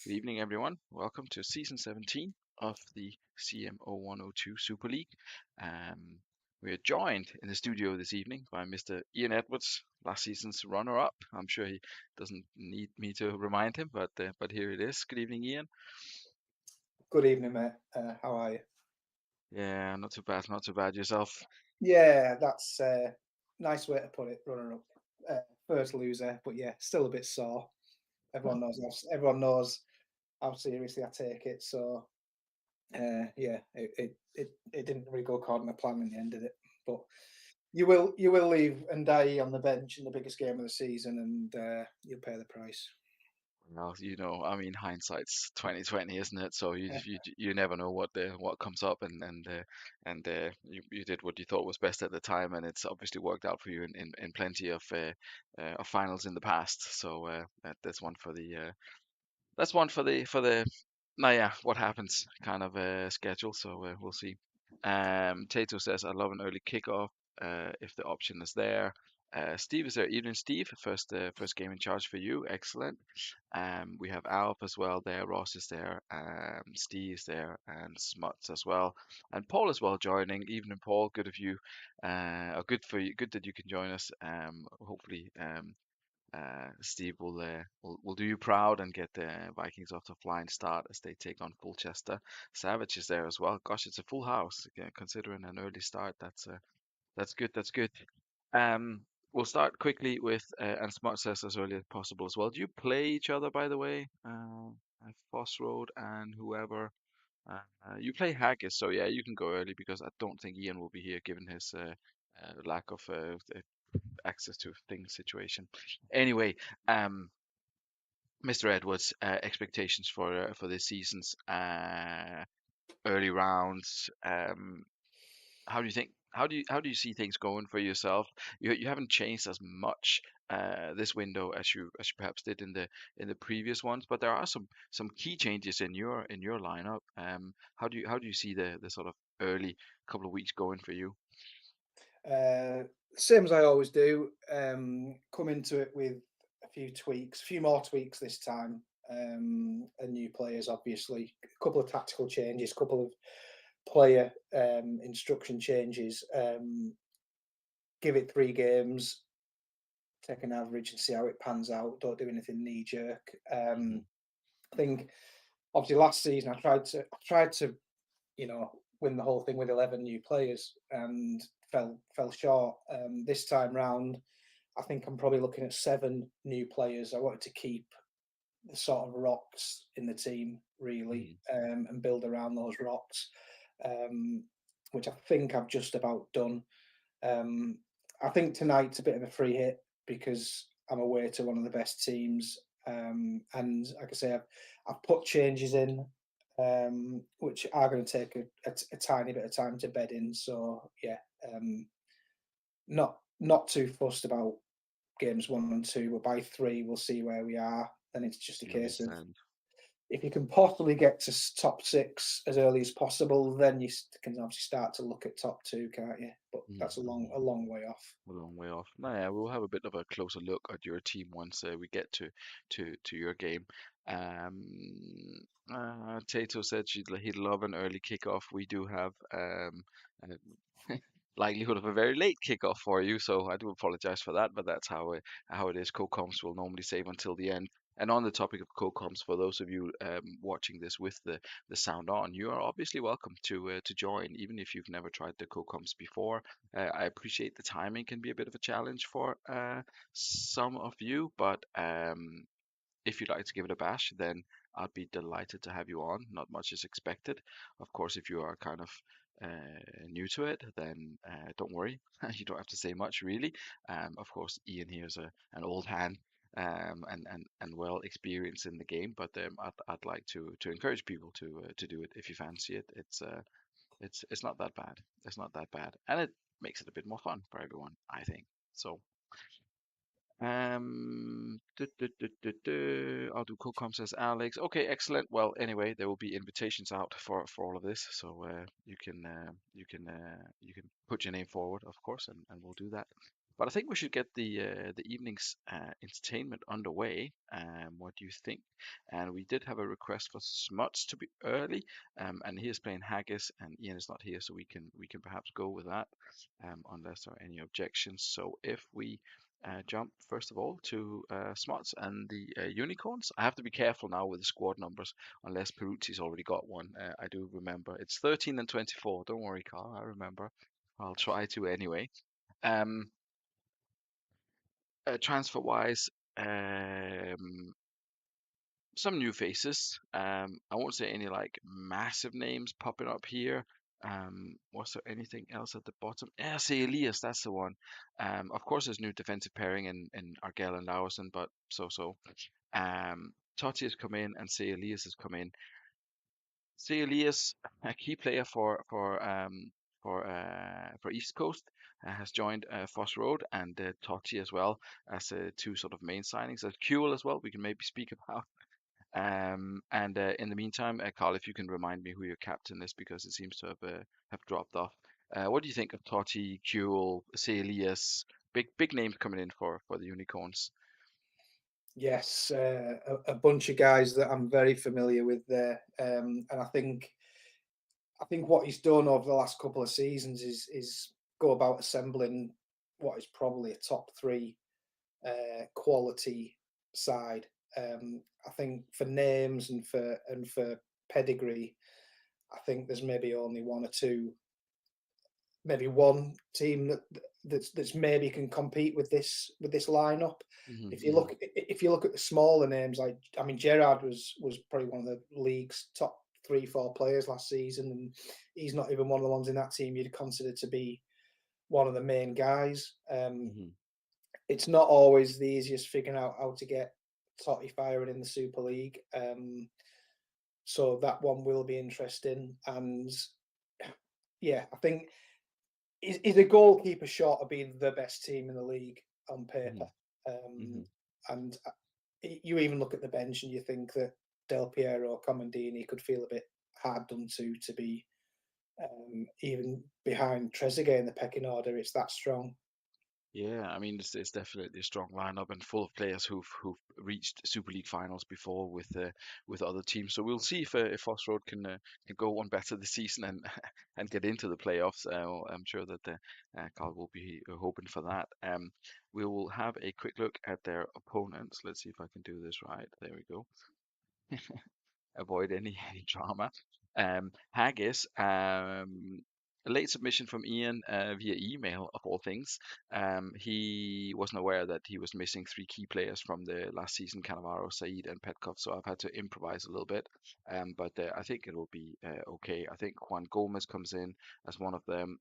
Good evening, everyone. Welcome to season 17 of the CMO 102 Super League. Um, we are joined in the studio this evening by Mr. Ian Edwards, last season's runner-up. I'm sure he doesn't need me to remind him, but here it is. Good evening, Ian. Good evening, mate. How are you? Yeah, not too bad, not too bad. Yourself? Yeah, that's a nice way to put it. Runner up, first loser, but yeah, still a bit sore. Everyone knows how seriously I take it. So yeah, it didn't really go according to plan in the end, did it? But you will leave and die on the bench in the biggest game of the season, and you'll pay the price. Well, I mean, hindsight's 2020, isn't it? So you never know what comes up, and you did what you thought was best at the time, and it's obviously worked out for you in plenty of finals in the past. So that's one for the now yeah, what happens kind of schedule. So we'll see. Tato says, I love an early kickoff if the option is there. Steve is there. Evening, Steve. First game in charge for you. Excellent. We have Alp as well there. Ross is there. Steve's there, and Smuts as well, and Paul as well joining. Evening, Paul. Good of you. Or good for you. Good that you can join us. Hopefully, Steve will do you proud and get the Vikings off to a flying start as they take on Fulchester. Savage is there as well. Gosh, it's a full house. Yeah, considering an early start. That's good. That's good. We'll start quickly with and Smart says as early as possible as well. Do you play each other, by the way? Foss Road and whoever. You play Haggis, so yeah, you can go early because I don't think Ian will be here given his lack of access to things situation. Anyway, um, Mr. Edwards, expectations for this season's early rounds. How do you think? How do you see things going for yourself? You haven't changed as much this window as you perhaps did in the previous ones, but there are some key changes in your lineup. How do you see the sort of early couple of weeks going for you? Uh, Same as I always do. Come into it with a few tweaks, a few more tweaks this time, and new players, obviously. A couple of tactical changes, a couple of player instruction changes. Give it 3 games, take an average, and see how it pans out. Don't do anything knee jerk. Hmm. I think obviously last season I tried to win the whole thing with 11 new players and fell short. This time round, I think I'm probably looking at 7 new players. I wanted to keep the sort of rocks in the team really, Hmm. and build around those rocks, um, which I think I've just about done. Um, I think tonight's a bit of a free hit because I'm away to one of the best teams, and like I say, I've put changes in, which are going to take a tiny bit of time to bed in. So yeah, not too fussed about games 1 and 2, but by 3 we'll see where we are. Then it's just a I case of understand. if you can possibly get to top 6 as early as possible, then you can obviously start to look at top 2, can't you? But that's a long Mm-hmm. a long way off. A long way off. No, yeah, we'll have a bit of a closer look at your team once we get to your game. Tato said he'd love an early kickoff. We do have likelihood of a very late kickoff for you, so I do apologize for that, but that's how it is. Co-comps will normally save until the end. And on the topic of co-comps, for those of you watching this with the sound on, you are obviously welcome to join, even if you've never tried the co-comps before. I appreciate the timing can be a bit of a challenge for some of you, but if you'd like to give it a bash, then I'd be delighted to have you on. Not much is expected. Of course, if you are kind of new to it, then don't worry. You don't have to say much, really. Of course, Ian here is an old hand. And well experienced in the game, but I'd like to encourage people to do it if you fancy it. It's not that bad. It's not that bad, and it makes it a bit more fun for everyone, I think. So, I'll do co-com says Alex. Okay, excellent. Well, anyway, there will be invitations out for all of this, so you can put your name forward, of course, and we'll do that. But I think we should get the evening's entertainment underway. What do you think? And we did have a request for Smuts to be early, and he is playing Haggis, and Ian is not here, so we can perhaps go with that, unless there are any objections. So if we jump first of all to Smuts and the Unicorns, I have to be careful now with the squad numbers, unless Peruzzi's already got one. I do remember it's 13 and 24. Don't worry, Carl, I remember. I'll try to anyway. Um, transfer wise, some new faces. I won't say any like massive names popping up here. Was there anything else at the bottom? Yeah, say Elias, that's the one. Of course, there's new defensive pairing in Argel and Lauerson, but so. Totti has come in and say Elias has come in. Say Elias, a key player for East Coast, has joined Foss Road, and Totti as well as two sort of main signings. There's Kuhl as well. We can maybe speak about. And in the meantime, Carl, if you can remind me who your captain is, because it seems to have dropped off. What do you think of Totti, Kuhl, say Elias? Big names coming in for the Unicorns. Yes, a bunch of guys that I'm very familiar with there, and I think what he's done over the last couple of seasons is go about assembling what is probably a top three quality side. I think for names and for pedigree, I think there's maybe only one or two, maybe one team that's maybe can compete with this lineup. Hmm. If you look at the smaller names, like I mean, Gerard was probably one of the league's top 3-4 players last season, and he's not even one of the ones in that team you'd consider to be one of the main guys. Hmm. It's not always the easiest figuring out how to get Totti firing in the Super League. So that one will be interesting. And yeah, I think is a goalkeeper short of being the best team in the league on paper. Hmm. Um, Hmm. and you even look at the bench and you think that Del Piero or Comandini could feel a bit hard done to be even behind Trezeguet in the pecking order. It's that strong. Yeah, I mean it's definitely a strong lineup and full of players who've reached Super League finals before with other teams. So we'll see if Foss Road can go one better this season and and get into the playoffs. I'm sure that Carl will be hoping for that. We will have a quick look at their opponents. Let's see if I can do this right. There we go. Avoid any drama. Haggis, a late submission from Ian via email, of all things. He wasn't aware that he was missing three key players from the last season, Cannavaro, Said, and Petkov, so I've had to improvise a little bit. But I think it will be okay. I think Juan Gomez comes in as one of them.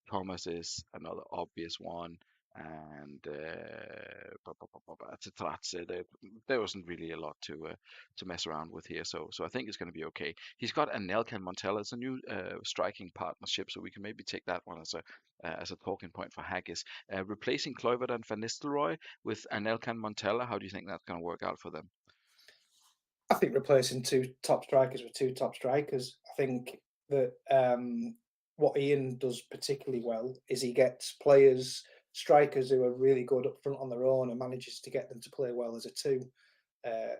Thomas is another obvious one. And Tetrazze, there wasn't really a lot to mess around with here. So I think it's going to be okay. He's got Anelka and Montella as a new striking partnership, so we can maybe take that one as a talking point for Haggis. Replacing Kluivert and Van Nistelrooy with Anelka and Montella, how do you think that's going to work out for them? I think replacing two top strikers with two top strikers. I think that what Ian does particularly well is he gets strikers who are really good up front on their own, and manages to get them to play well as a two,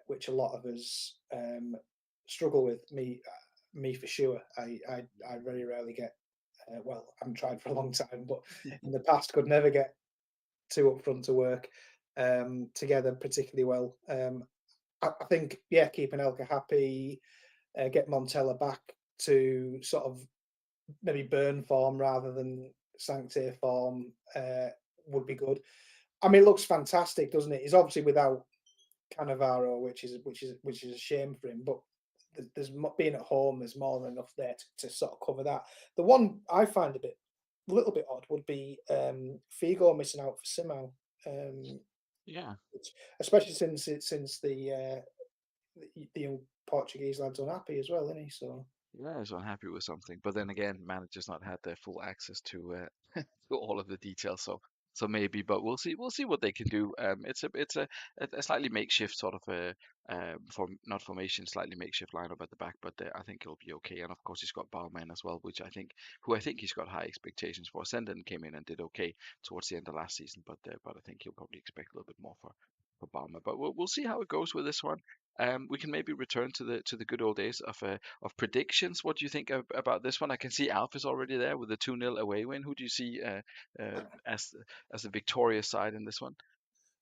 which a lot of us struggle with. Me for sure. I very rarely get. Well, I haven't tried for a long time, but in the past could never get two up front to work together particularly well. I think, yeah, keeping Elka happy, get Montella back to sort of maybe burn form rather than Sancte form would be good. I mean, it looks fantastic, doesn't it? He's obviously without Cannavaro, which is a shame for him. But there's being at home, there's more than enough there to sort of cover that. The one I find a little bit odd would be Figo missing out for Simao, um, Yeah, especially since the young Portuguese lad's unhappy as well, isn't he? So yeah, he's unhappy with something, but then again, manager's not had their full access to to all of the details, so So maybe, but we'll see. We'll see what they can do. It's a slightly makeshift sort of a form not formation, slightly makeshift lineup at the back, but I think it'll be okay. And of course, he's got Bauman as well, who I think he's got high expectations for. Senden came in and did okay towards the end of last season, but I think he'll probably expect a little bit more for Bauman. But we'll see how it goes with this one. We can maybe return to the good old days of predictions. What do you think about this one? I can see Alf is already there with a 2-0 away win. Who do you see as the victorious side in this one?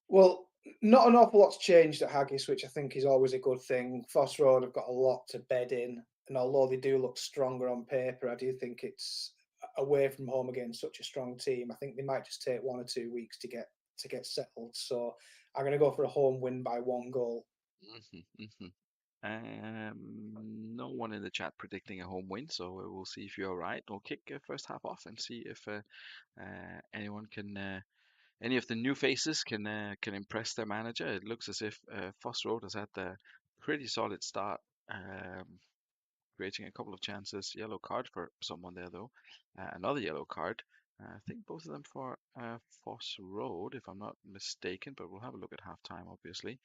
Well, not an awful lot's changed at Haggis, which I think is always a good thing. Foss Road have got a lot to bed in, and although they do look stronger on paper, I do think it's away from home against such a strong team. I think they might just take 1 or 2 weeks to get settled. So I'm going to go for a home win by 1 goal. Hmm. No one in the chat predicting a home win, so we'll see if you're right. We'll kick first half off and see if anyone can, any of the new faces can impress their manager. It looks as if Foss Road has had a pretty solid start. Creating a couple of chances. Yellow card for someone there, though. Another yellow card. I think both of them for Foss Road, if I'm not mistaken, but we'll have a look at halftime, obviously.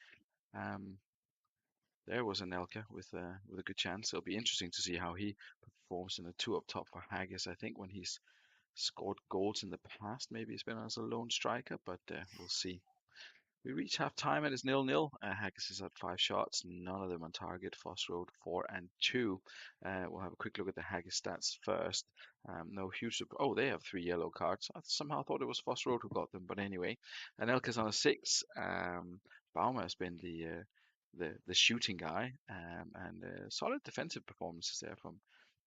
Um, there was Anelka with a good chance. It'll be interesting to see how he performs in the two up top for Haggis. I think when he's scored goals in the past, maybe he's been as a lone striker, but we'll see. We reach half time and it's 0-0. Haggis has had 5 shots, none of them on target. Foss Road 4 and 2. We'll have a quick look at the Haggis stats first. No huge. Oh, they have 3 yellow cards. I somehow thought it was Foss Road who got them, but anyway. Anelka's on a 6. Bauma has been the shooting guy, and solid defensive performances there from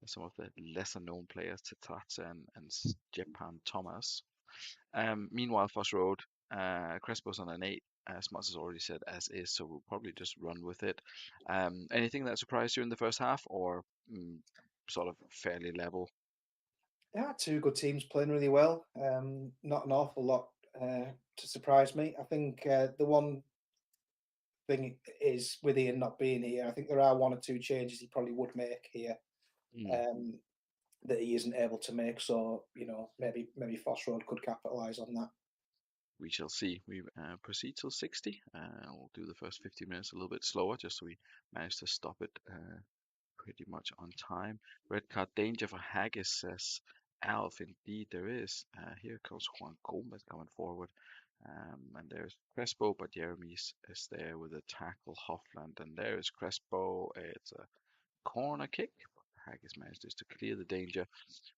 some of the lesser known players, Tatats and Jepan Thomas. Meanwhile, Foss Road, Crespo's on an 8. Smuts has already said as is, so we'll probably just run with it. Anything that surprised you in the first half, or sort of fairly level? Yeah, two good teams playing really well. Not an awful lot to surprise me. I think the one thing is with Ian not being here, I think there are 1 or 2 changes he probably would make here. Hmm. Um, that he isn't able to make. So maybe Foss Road could capitalise on that. We shall see. We proceed till 60. We'll do the first 50 minutes a little bit slower, just so we manage to stop it pretty much on time. Red card danger for Haggis, says Alf. Indeed, there is. Here comes Juan Gomez coming forward. And there's Crespo, but Jeremy's is there with a tackle. Hoffland, and there is Crespo. It's a corner kick. Haggis manages to clear the danger.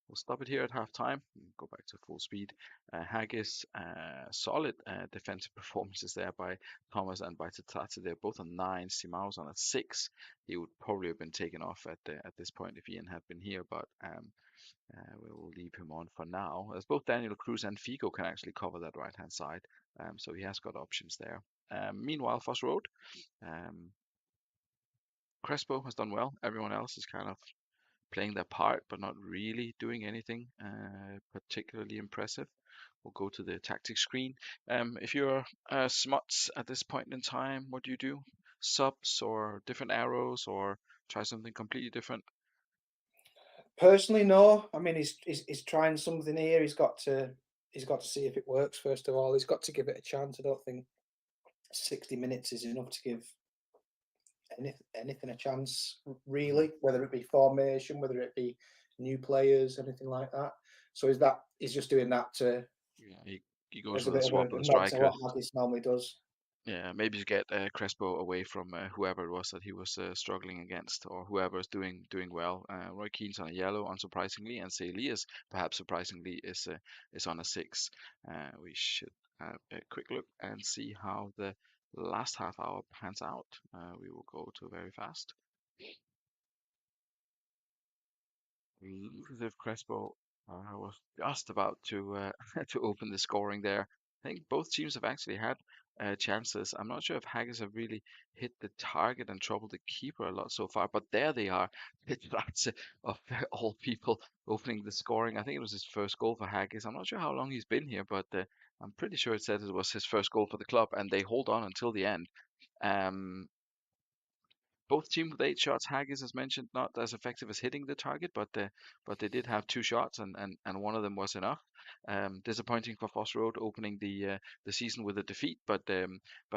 We'll stop it here at half time. Go back to full speed. Haggis, solid defensive performances there by Thomas and by Tatata. They're both on 9. Simau's on a 6. He would probably have been taken off at this point if Ian had been here, but we will leave him on for now. As both Daniel Cruz and Figo can actually cover that right hand side, so he has got options there. Meanwhile, Foss Road, um, Crespo has done well. Everyone else is kind of playing their part, but not really doing anything particularly impressive. We'll go to the tactics screen. If you're Smuts at this point in time, what do you do? Subs or different arrows or try something completely different? Personally, no. I mean, he's trying something here. He's got to see if it works. First of all, he's got to give it a chance. I don't think 60 minutes is enough to give anything a chance, Mhm. really. Whether it be formation, whether it be new players, anything like that. So he's just doing that to Yeah, he goes as a with a bit of swap a of the nod to striker. what Haggis normally does. Yeah, maybe to get Crespo away from whoever it was that he was struggling against, or whoever is doing well. Roy Keane's on a yellow, unsurprisingly, and Elias, perhaps surprisingly, is on a 6. We should have a quick look and see how the last half hour pans out. We will go to very fast. Lucas Crespo was just about to to open the scoring there. I think both teams have actually had chances. I'm not sure if Haggis have really hit the target and troubled the keeper a lot so far, but there they are. That's of all people opening the scoring. I think it was his first goal for Haggis. I'm not sure how long he's been here, but I'm pretty sure it said it was his first goal for the club, and they hold on until the end. Um, Both teams with 8 shots. Haggis, as mentioned, not as effective as hitting the target, but they did have 2 shots, and one of them was enough. Disappointing for Foss Road opening the season with a defeat, but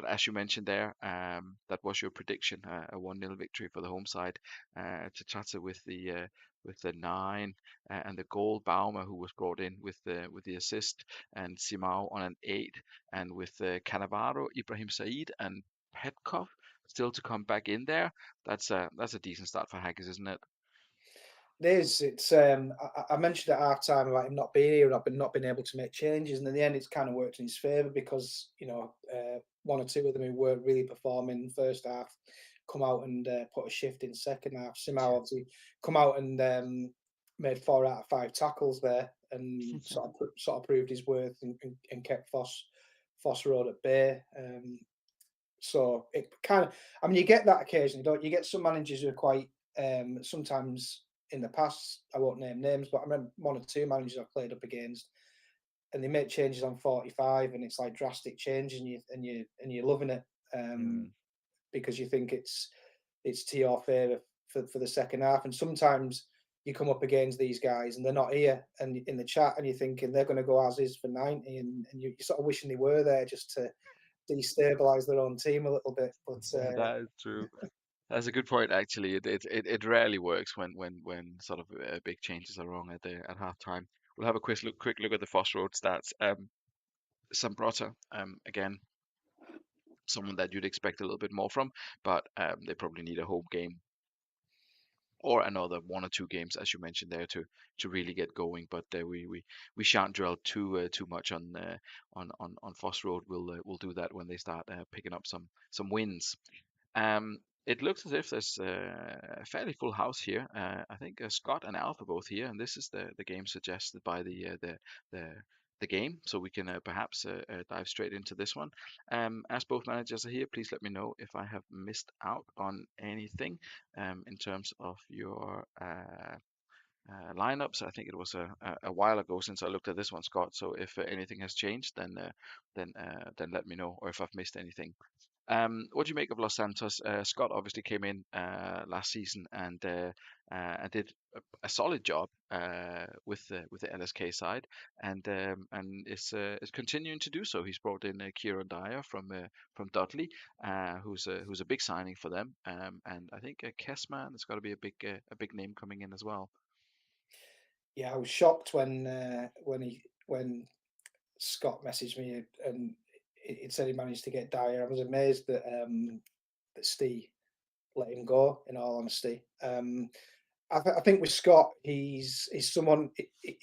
as you mentioned there, that was your prediction, a 1-0 victory for the home side. Tachatsa with the 9, and the goal. Baumer, who was brought in with the assist, and Simao on an 8, and with Cannavaro, Ibrahim Said, and Petkov still to come back in there. That's a decent start for Haggis, isn't it? It is. It's. I mentioned at half time about him not being here and not being able to make changes, and in the end, it's kind of worked in his favour because one or two of them who weren't really performing in the first half come out and put a shift in second half. Simao obviously come out and made 4 out of 5 tackles there, and sort of proved his worth and kept Foss Road at bay. So it kind of, I mean, you get that occasionally, don't you? You get some managers who are quite sometimes in the past. I won't name names, but I remember 1 or 2 managers I've played up against, and they make changes on 45, and it's like drastic changes, and you're loving it Mm, because you think it's to your favour for the second half. And sometimes you come up against these guys and they're not here, and in the chat, and you're thinking they're going to go as is for 90, and you're sort of wishing they were there just to destabilize their own team a little bit. But that is true. That's a good point, actually. It rarely works when sort of big changes are wrong at halftime. We'll have a quick look at the Foss Road stats. Sambrota, again, someone that you'd expect a little bit more from, but they probably need a home game or another 1 or 2 games, as you mentioned there, to really get going. But we shan't dwell too much on Foss Road. We'll do that when they start picking up some wins. Um, it looks as if there's a fairly full house here. I think Scott and Alf are both here, and this is the game suggested by the the game, so we can perhaps dive straight into this one. As both managers are here, please let me know if I have missed out on anything in terms of your lineups. I think it was a while ago since I looked at this one, Scott. So if anything has changed, then let me know, or if I've missed anything. What do you make of Los Santos? Scott obviously came in last season and did a solid job with the LSK side, and is continuing to do so. He's brought in Kieran Dyer from Dudley, who's a big signing for them, and I think Kessman has got to be a big name coming in as well. yeah, I was shocked when Scott messaged me and it said he managed to get Dyer. I was amazed that Steve let him go. In all honesty, I think with Scott, he's someone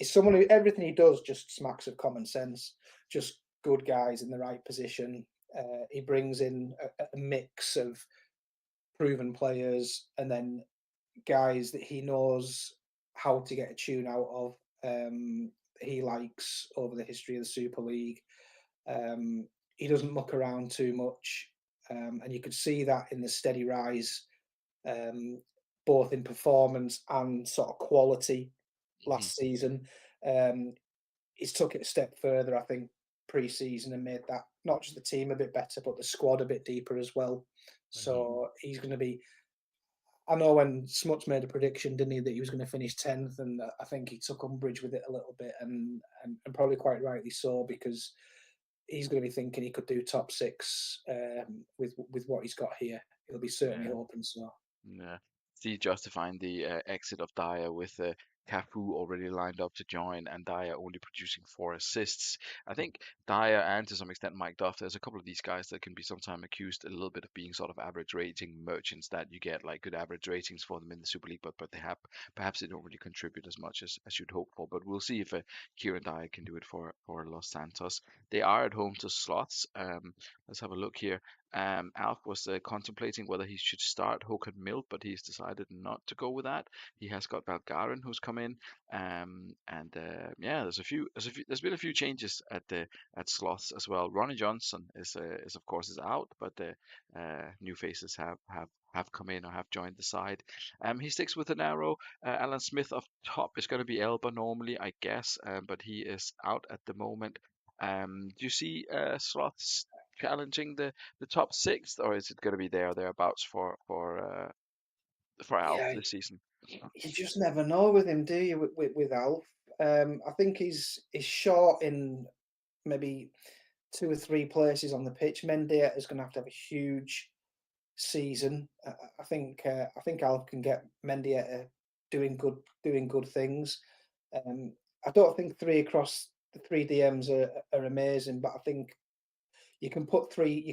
who everything he does just smacks of common sense. Just good guys in the right position. He brings in a mix of proven players and then guys that he knows how to get a tune out of. He likes over the history of the Super League. He doesn't muck around too much, and you could see that in the steady rise, um, both in performance and sort of quality Hmm. last season. Um, he's took it a step further, I think, pre-season and made that not just the team a bit better, but the squad a bit deeper as well. Hmm. So he's going to be. I know when Smuts made a prediction, didn't he, that he was going to finish 10th, and I think he took umbrage with it a little bit, and probably quite rightly so, because he's going to be thinking he could do top 6 with what he's got here. He'll be certainly Yeah. hoping so. Yeah. See, justifying the exit of Dyer with Cafu already lined up to join and Dyer only producing 4 assists. I think Dyer and to some extent Mike Duff, there's a couple of these guys that can be sometimes accused a little bit of being sort of average rating merchants, that you get like good average ratings for them in the Super League, but they have perhaps they don't really contribute as much as you'd hope for. But we'll see if Kieran Dyer can do it for Los Santos. They are at home to Slots. Let's have a look here. Alf was contemplating whether he should start Håkan Mild, but he's decided not to go with that. He has got Valgarin who's come in, and yeah, there's been a few changes at Sloths as well. Ronnie Johnson is of course is out, but new faces have come in or have joined the side. He sticks with the narrow. Alan Smith up top is going to be Elba normally, I guess, but he is out at the moment. Do you see Sloths challenging the top six, or is it going to be there or thereabouts for Alf Yeah, this season? you just never know with him, do you? With Alf, I think he's short in maybe two or three places on the pitch. Mendy is going to have a huge season. I think Alf can get Mendieta doing good things. Um, I don't think three across the three DMs are amazing, but I think you can put three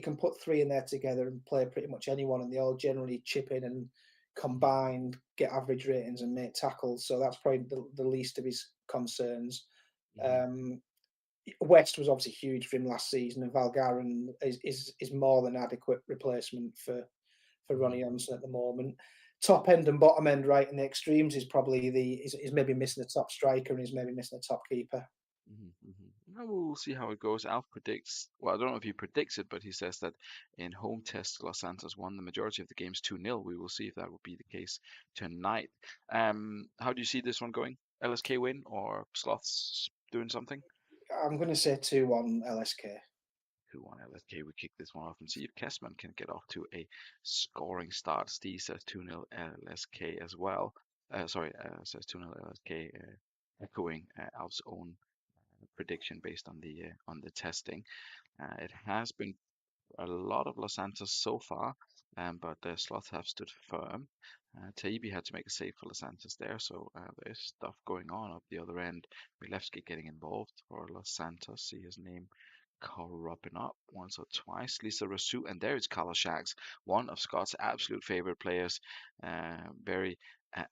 in there together and play pretty much anyone, and they all generally chip in and combined get average ratings and make tackles. So that's probably the least of his concerns. Mm-hmm. Um, West was obviously huge for him last season, and Valgarin is more than adequate replacement for Ronnie Hmm. Johnson at the moment. Top end and bottom end, right in the extremes, is probably is maybe missing a top striker and is maybe missing a top keeper. Well, we'll see how it goes. Alf predicts, well, I don't know if he predicts it, but he says that in home tests, Los Santos won the majority of the games 2-0. We will see if that will be the case tonight. How do you see this one going? LSK win or Sloths doing something? I'm going to say 2-1 LSK. Who won LSK? We kick this one off and see if Kessman can get off to a scoring start. Steve says 2-0 LSK as well. Sorry, says 2-0 LSK, echoing Alf's own prediction based on the testing. It has been a lot of Los Santos so far, but the Sloth have stood firm. Taibi had to make a save for Los Santos there, so there's stuff going on up the other end. Milevski getting involved for Los Santos. See his name cropping up once or twice. Lisa Rasu, and there is Carlos Shags, one of Scott's absolute favorite players. Very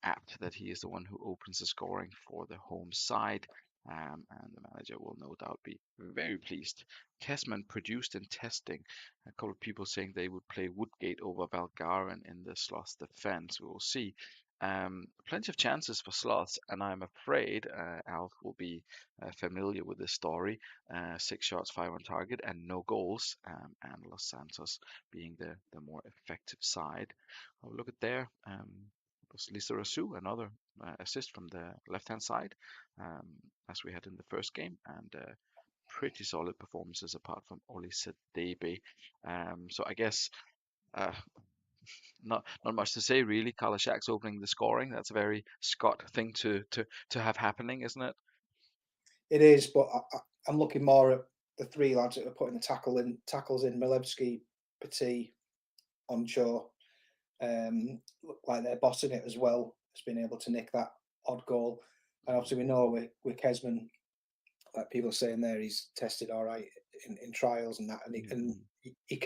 apt that he is the one who opens the scoring for the home side. And the manager will no doubt be very pleased. Kessman produced in testing. A couple of people saying they would play Woodgate over Valgarin in the Sloths defense. We will see. Plenty of chances for Sloths, and I'm afraid Alf will be familiar with this story. 6 shots, five on target, and no goals. And Los Santos being the more effective side. I'll look at there. Was Lisa Rasu, another assist from the left-hand side, um, as we had in the first game, and pretty solid performances apart from Oli Sadebe. So I guess uh, not much to say really. Kalashak's opening the scoring. That's a very Scott thing to have happening, isn't it? It is, but I'm looking more at the three lads that are putting the tackles in Milevski, Petit, Oncho. Look like they're bossing it as well as being able to nick that odd goal. And Mhm, obviously we know with Kesman, like people are saying there, he's tested all right in trials and that, and mhm, he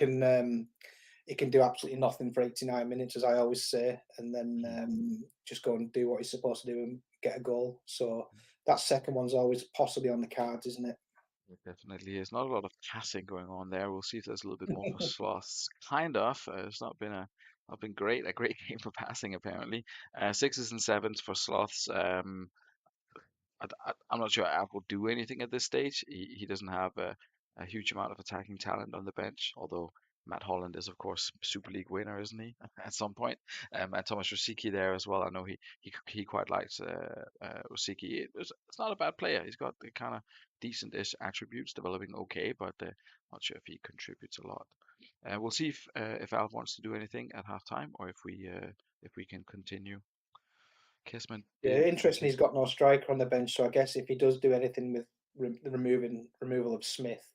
can do absolutely nothing for 89 minutes, as I always say, and then mhm. just go and do what he's supposed to do and get a goal. So that second one's always possibly on the cards, isn't it? It definitely is. Not a lot of passing going on there. We'll see if there's a little bit more for Sloths. Kind of. It's not been great. A great game for passing apparently. Sixes and sevens for Sloths. I'm not sure Ab will do anything at this stage. He doesn't have a huge amount of attacking talent on the bench, although Matt Holland is, of course, Super League winner, isn't he? At some point, and Thomas Rosicky there as well. I know he quite likes Rosicky. It's not a bad player. He's got the kind of decent-ish attributes, developing okay, but not sure if he contributes a lot. We'll see if Alf wants to do anything at halftime, or if we can continue. Kissman Yeah, did interesting. He's continue. got no striker on the bench, so I guess if he does do anything with the removal of Smith,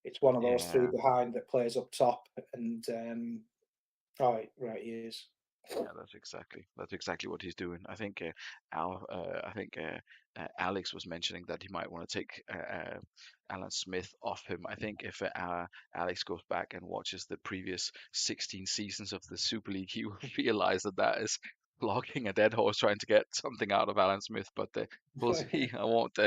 it's one of those three Yeah. behind that plays up top. And right, he is. Yeah, that's exactly what he's doing. I think I think Alex was mentioning that he might want to take Alan Smith off him. I think if Alex goes back and watches the previous 16 seasons of the Super League, he will realize that that is flogging a dead horse trying to get something out of Alan Smith. But we'll see. I won't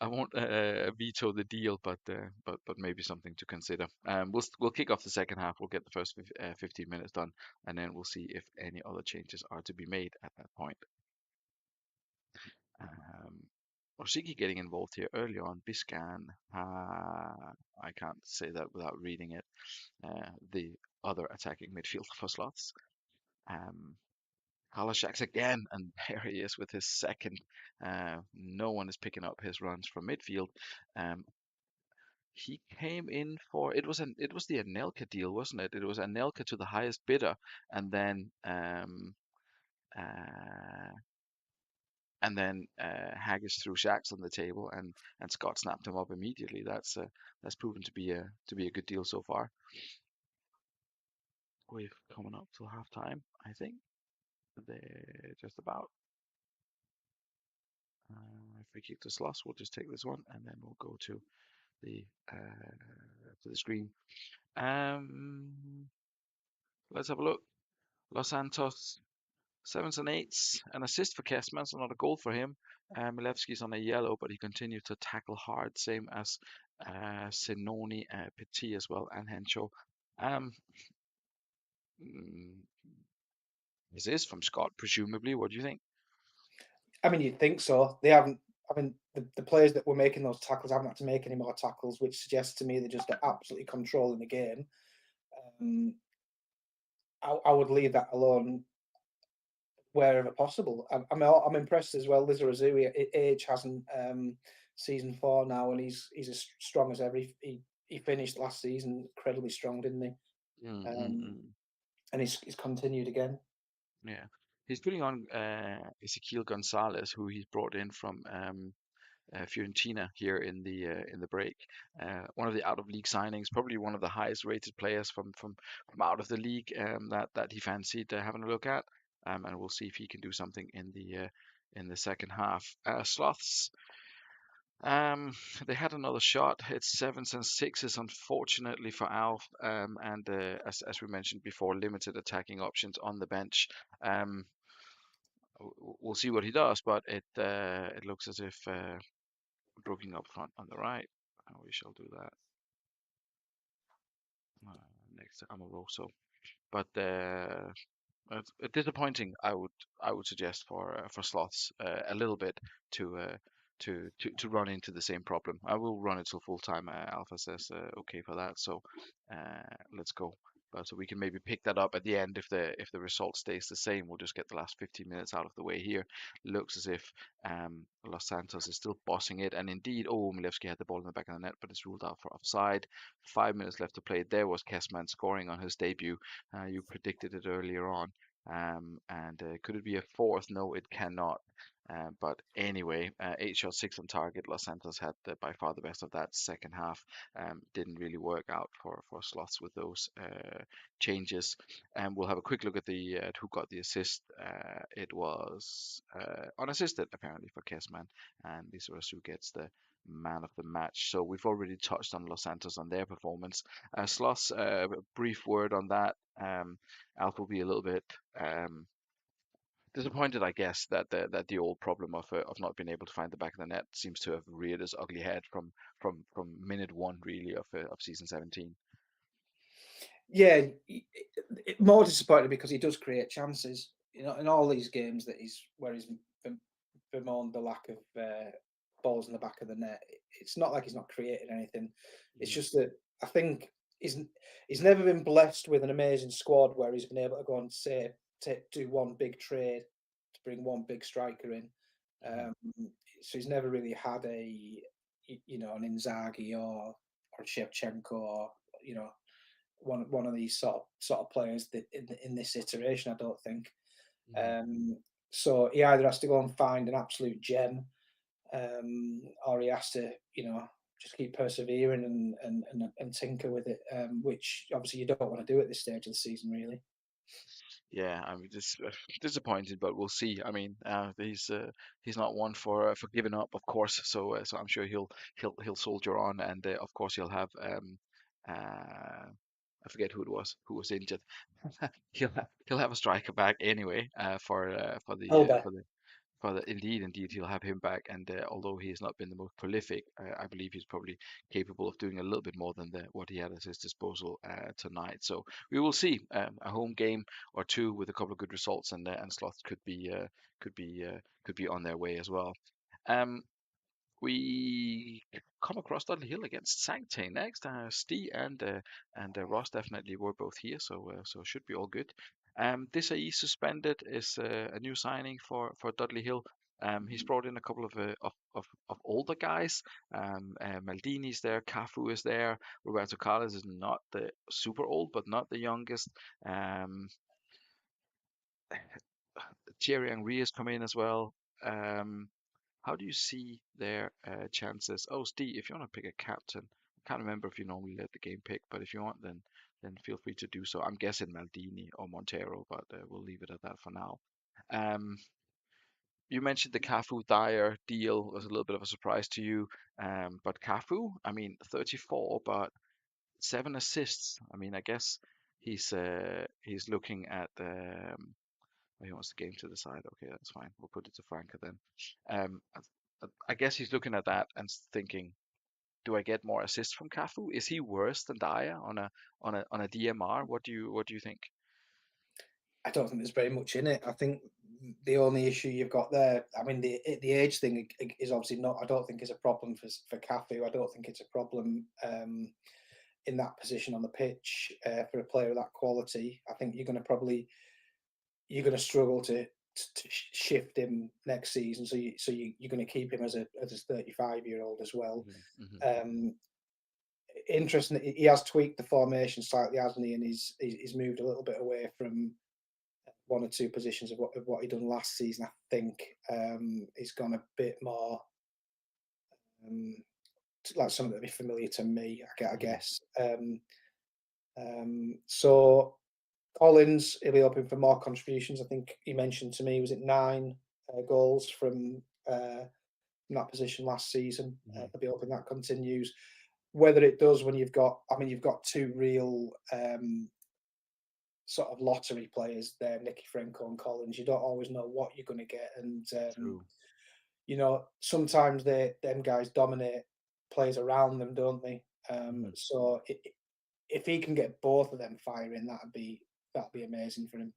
I won't veto the deal, but maybe something to consider. We'll kick off the second half. We'll get the first 15 minutes done, and then we'll see if any other changes are to be made at that point. Um, Orsiki getting involved here early on. Biscan, I can't say that without reading it. The other attacking midfield for Slots. Um, Halashak's again, and there he is with his second. No one is picking up his runs from midfield. Um, he came in for it was the Anelka deal, wasn't it? It was Anelka to the highest bidder, and then uh, Haggis threw Shacks on the table, and Scott snapped him up immediately. That's proven to be a good deal so far. We've coming up till half time, I think. They're just about. If we keep this loss, we'll just take this one, and then we'll go the to the screen. Um, let's have a look. Los Santos, sevens and eights, an assist for Kessman, so not a goal for him. Milevski's on a yellow, but he continued to tackle hard, same as Sinoni, Petit as well, and Hencho. Um, mm, is this from Scott, presumably? What do you think? I mean, you'd think so. They haven't. I mean, the players that were making those tackles haven't had to make any more tackles, which suggests to me they're just absolutely controlling the game. Um, I would leave that alone wherever possible. I'm impressed as well. Liz Razui, age hasn't season 4 now, and he's as strong as ever. He finished last season incredibly strong, didn't he? Mm, mm, Um, mm. and he's continued again. Yeah, he's putting on Ezequiel Gonzalez, who he's brought in from Fiorentina here in the break. One of the out of league signings, probably one of the highest rated players from out of the league that he fancied having a look at. And we'll see if he can do something in the second half. Sloths. They had another shot. It's sevens and sixes, unfortunately for Alf, and as we mentioned before, limited attacking options on the bench. Um, we'll see what he does, but it looks as if Brooking up front on the right. We shall do that uh, next to Amoroso. But disappointing, I would suggest for slots a little bit to to run into the same problem. I will run it till full time. Alpha says okay for that, so let's go. But so we can maybe pick that up at the end if the result stays the same. We'll just get the last 15 minutes out of the way here. Looks as if Los Santos is still bossing it, and indeed, oh, Milevski had the ball in the back of the net, but it's ruled out for offside. 5 minutes left to play. There was Kessman scoring on his debut. You predicted it earlier on. And could it be a fourth? No, it cannot. But anyway, 8 shots, six on target. Los Santos had by far the best of that second half. Didn't really work out for Slots with those changes. And we'll have a quick look at the at who got the assist. It was unassisted apparently for Kessman, and Lisa Rasu gets the man of the match. So we've already touched on Los Santos on their performance. Sloss, brief word on that. Alf will be a little bit disappointed, I guess, that the old problem of not being able to find the back of the net seems to have reared its ugly head from minute one, really, of season 17. Yeah, more disappointed because he does create chances. You know, in all these games that he's bemoaned the lack of balls in the back of the net. It's not like he's not created anything. It's Mm, just that I think he's never been blessed with an amazing squad where he's been able to go and say do one big trade to bring one big striker in. mhm, Um, so he's never really had an Inzaghi or Shevchenko or you know one of these sort of players that in this iteration. I don't think. mhm. Um, so he either has to go and find an absolute gem, or he has to, just keep persevering and tinker with it, which obviously you don't want to do at this stage of the season, really. Yeah, I'm just disappointed, but we'll see. I mean, he's not one for giving up, of course. So I'm sure he'll soldier on, and of course he'll have I forget who it was who was injured. He'll have a striker back anyway Elba. for the indeed he'll have him back. And although he has not been the most prolific, I believe he's probably capable of doing a little bit more than what he had at his disposal tonight. So we will see a home game or two with a couple of good results, and Sloth could be could be on their way as well. Um, we come across Dudley Hill against Sanctay next. Steve and Ross definitely were both here, so should be all good. Desai suspended is a new signing for Dudley Hill. He's brought in a couple of older guys. Maldini's there, Cafu is there. Roberto Carlos is not the super old, but not the youngest. Um, Thierry Henry has come in as well. Um, how do you see their chances? Oh, Steve, if you want to pick a captain, I can't remember if you normally let the game pick, but if you want, then feel free to do so. I'm guessing Maldini or Montero, but we'll leave it at that for now. Um, you mentioned the Cafu Dyer deal was a little bit of a surprise to you, but Cafu, I mean, 34, but 7 assists. I mean, I guess he's looking at he wants the game to the side. Okay, that's fine. We'll put it to Franca then. I guess he's looking at that and thinking, do I get more assists from Cafu? Is he worse than Dyer on a DMR? What do you think? I don't think there's very much in it. I think the only issue you've got there, I mean, the age thing is obviously not. I don't think is a problem for Cafu. I don't think it's a problem in that position on the pitch for a player of that quality. I think you're going to struggle to shift him next season. You're going to keep him as a 35-year-old as well. Hmm. Hmm. Um, Interesting. He has tweaked the formation slightly, hasn't he? And he's moved a little bit away from one or two positions of what he done last season. I think he's gone a bit more um, like something that'd be familiar to me. I Hmm. guess. So Collins, he'll be hoping for more contributions. I think he mentioned to me, was it 9 goals from that position last season? Hmm. I'll be hoping that continues. Whether it does when I mean, you've got two real sort of lottery players there, Nicky Franco and Collins. You don't always know what you're going to get, and True. sometimes them guys dominate players around them, don't they? Hmm. If he can get both of them firing, that'd be amazing for him.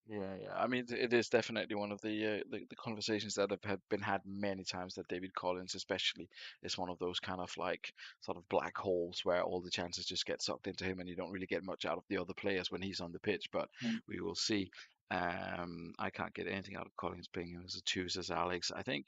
Yeah, yeah. I mean, it is definitely one of the conversations that have been had many times that David Collins, especially, is one of those kind of like sort of black holes where all the chances just get sucked into him and you don't really get much out of the other players when he's on the pitch. But Mm. we will see. I can't get anything out of Collins being him as a twos as Alex. I think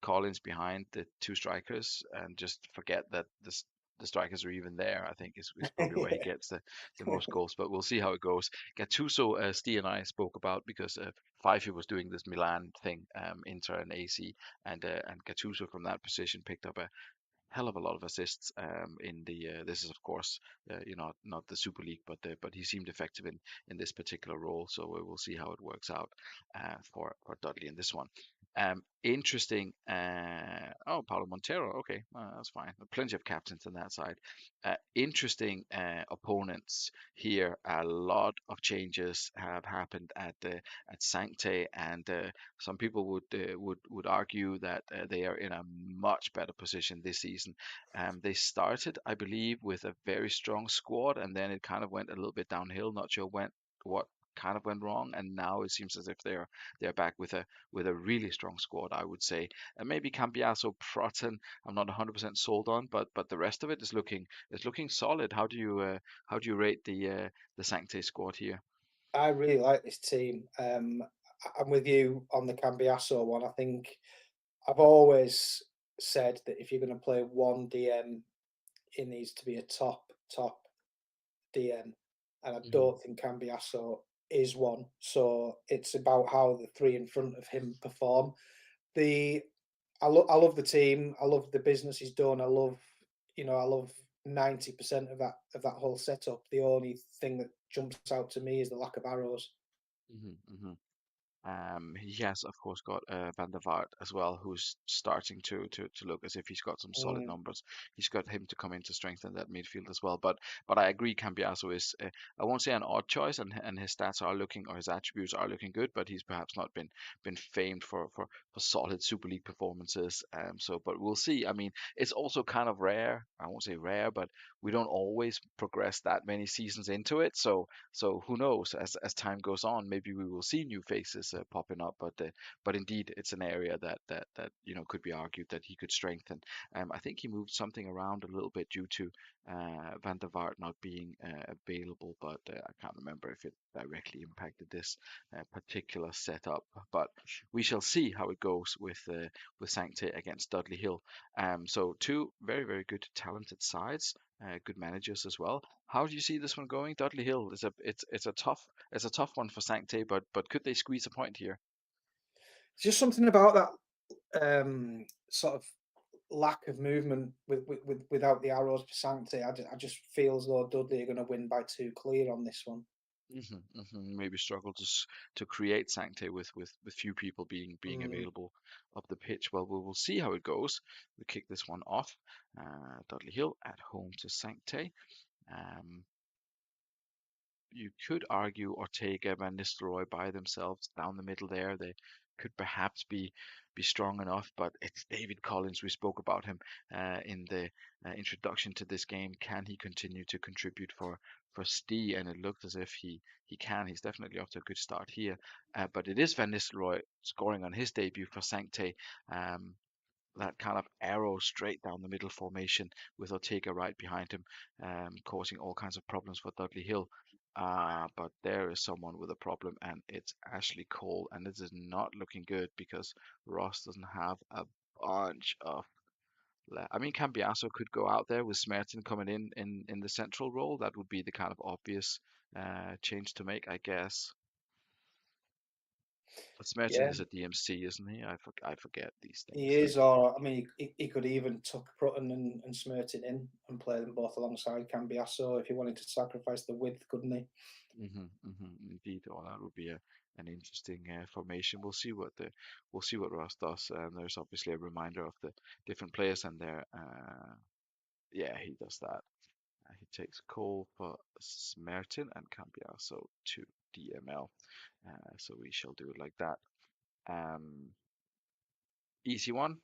Collins behind the two strikers and just forget that the strikers are even there. I think is probably where he Yeah. gets the most goals. But we'll see how it goes. Gattuso, Steve and I spoke about because Fife was doing this Milan thing, Inter and AC, and Gattuso from that position picked up a hell of a lot of assists in the. This is of course, not the Super League, but he seemed effective in this particular role. So we'll see how it works out for Dudley in this one. Interesting. Oh, Paulo Montero. Okay, that's fine. Plenty of captains on that side. Interesting opponents here. A lot of changes have happened at Sancte, and some people would argue that they are in a much better position this season. They started, I believe, with a very strong squad, and then it kind of went a little bit downhill. Not sure what kind of went wrong, and now it seems as if they're back with a really strong squad, I would say. And maybe Cambiaso, Proton, I'm not 100% sold on, but the rest of it is looking solid. How do you rate the Sancte squad here? I really like this team. I'm with you on the Cambiaso one. I think I've always said that if you're going to play one DM, it needs to be a top DM, and I Hmm. don't think Cambiaso is one. So it's about how the three in front of him perform. The I love the team. I love the business he's done. I love 90% of that whole setup. The only thing that jumps out to me is the lack of arrows. Hmm. He has, of course, got Van der Vaart as well, who's starting to look as if he's got some solid Mm, numbers. He's got him to come in to strengthen that midfield as well. But I agree, Cambiaso is I won't say an odd choice, and his stats are looking or his attributes are looking good, but he's perhaps not been famed for solid Super League performances. But we'll see. I mean, it's also kind of rare. I won't say rare, but we don't always progress that many seasons into it. So who knows? As time goes on, maybe we will see new faces popping up, but indeed it's an area that could be argued that he could strengthen. I think he moved something around a little bit due to Van der Vaart not being available, but I can't remember if it directly impacted this particular setup. But we shall see how it goes with Sancte against Dudley Hill. So two very, very good talented sides, good managers as well. How do you see this one going? Dudley Hill is a tough one for Sancte, but could they squeeze a point here? Just something about that sort of lack of movement without the arrows for Sancti. I just feel as though Dudley are going to win by two clear on this one. Maybe struggle to create Sancte with few people being Mm, available up the pitch. Well, we will see how it goes. We kick this one off. Dudley Hill at home to Sancte. Um, you could argue Ortega and Nistelrooy by themselves down the middle there. They could perhaps be strong enough, but it's David Collins. We spoke about him in the introduction to this game. Can he continue to contribute for Stee? And it looked as if he can. He's definitely off to a good start here. But it is Van Nistelrooy scoring on his debut for Sancte. Um, that kind of arrow straight down the middle formation with Ortega right behind him, causing all kinds of problems for Dudley Hill. But there is someone with a problem, and it's Ashley Cole, and this is not looking good because Ross doesn't have a bunch of. I mean, Cambiaso could go out there with Smerton coming in the central role. That would be the kind of obvious change to make, I guess. But Smerton yeah, is a DMC, isn't he? I forget these he things. is. Or I mean, he could even tuck Prutton and Smertin in and play them both alongside Cambiaso if he wanted to sacrifice the width, couldn't he? Indeed. Oh, that would be an interesting formation. We'll see what Ross does. There's obviously a reminder of the different players and there. Yeah, he does that. He takes Cole for Smerton and Cambiaso to DML. So we shall do it like that. Um, Easy one.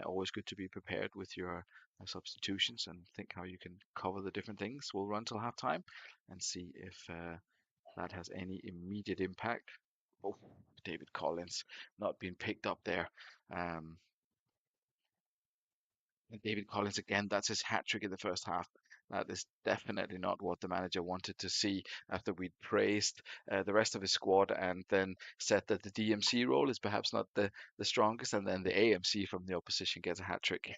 Always good to be prepared with your substitutions and think how you can cover the different things. We'll run till half time and see if that has any immediate impact. Oh, David Collins not being picked up there. Um, and David Collins again, that's his hat trick in the first half. That is definitely not what the manager wanted to see after we'd praised the rest of his squad and then said that the DMC role is perhaps not the strongest, and then the AMC from the opposition gets a hat trick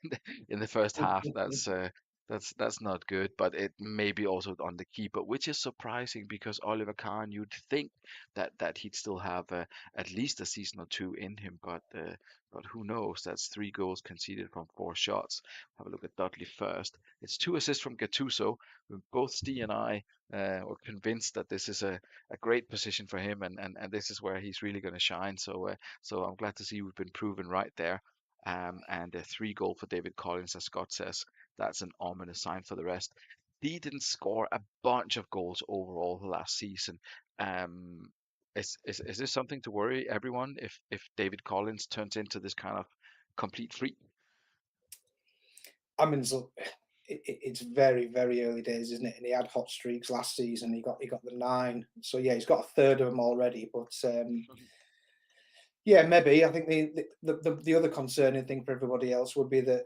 in the first half. That's not good, but it may be also on the keeper, which is surprising because Oliver Kahn, you'd think that he'd still have at least a season or two in him, but who knows? That's 3 goals conceded from 4 shots. Have a look at Dudley first. It's 2 assists from Gattuso. Both Steve and I were convinced that this is a great position for him, and this is where he's really going to shine. So I'm glad to see we've been proven right there. And a 3 goal for David Collins, as Scott says. That's an ominous sign for the rest. He didn't score a bunch of goals overall last season. Um, is this something to worry everyone if David Collins turns into this kind of complete freak? I mean, so it's very very early days, isn't it? And he had hot streaks last season. He got the 9. So yeah, he's got a third of them already. But yeah, maybe. I think the other concerning thing for everybody else would be that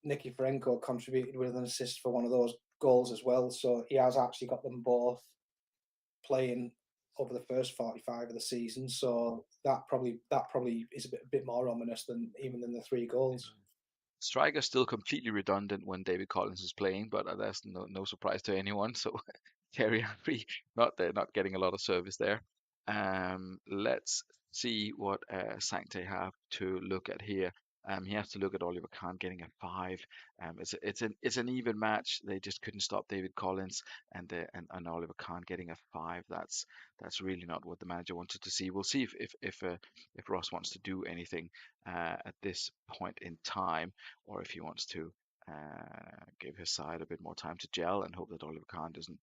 Nicky Franco contributed with an assist for one of those goals as well. So he has actually got them both playing over the first 45 of the season. So that probably is a bit more ominous than even than the 3 goals. Striker's still completely redundant when David Collins is playing, but that's no surprise to anyone. So Thierry Henry not getting a lot of service there. Let's see what Sancte have to look at here. He has to look at Oliver Kahn getting a 5. It's an even match. They just couldn't stop David Collins and Oliver Kahn getting a 5. That's really not what the manager wanted to see. We'll see if Ross wants to do anything at this point in time, or if he wants to give his side a bit more time to gel and hope that Oliver Kahn doesn't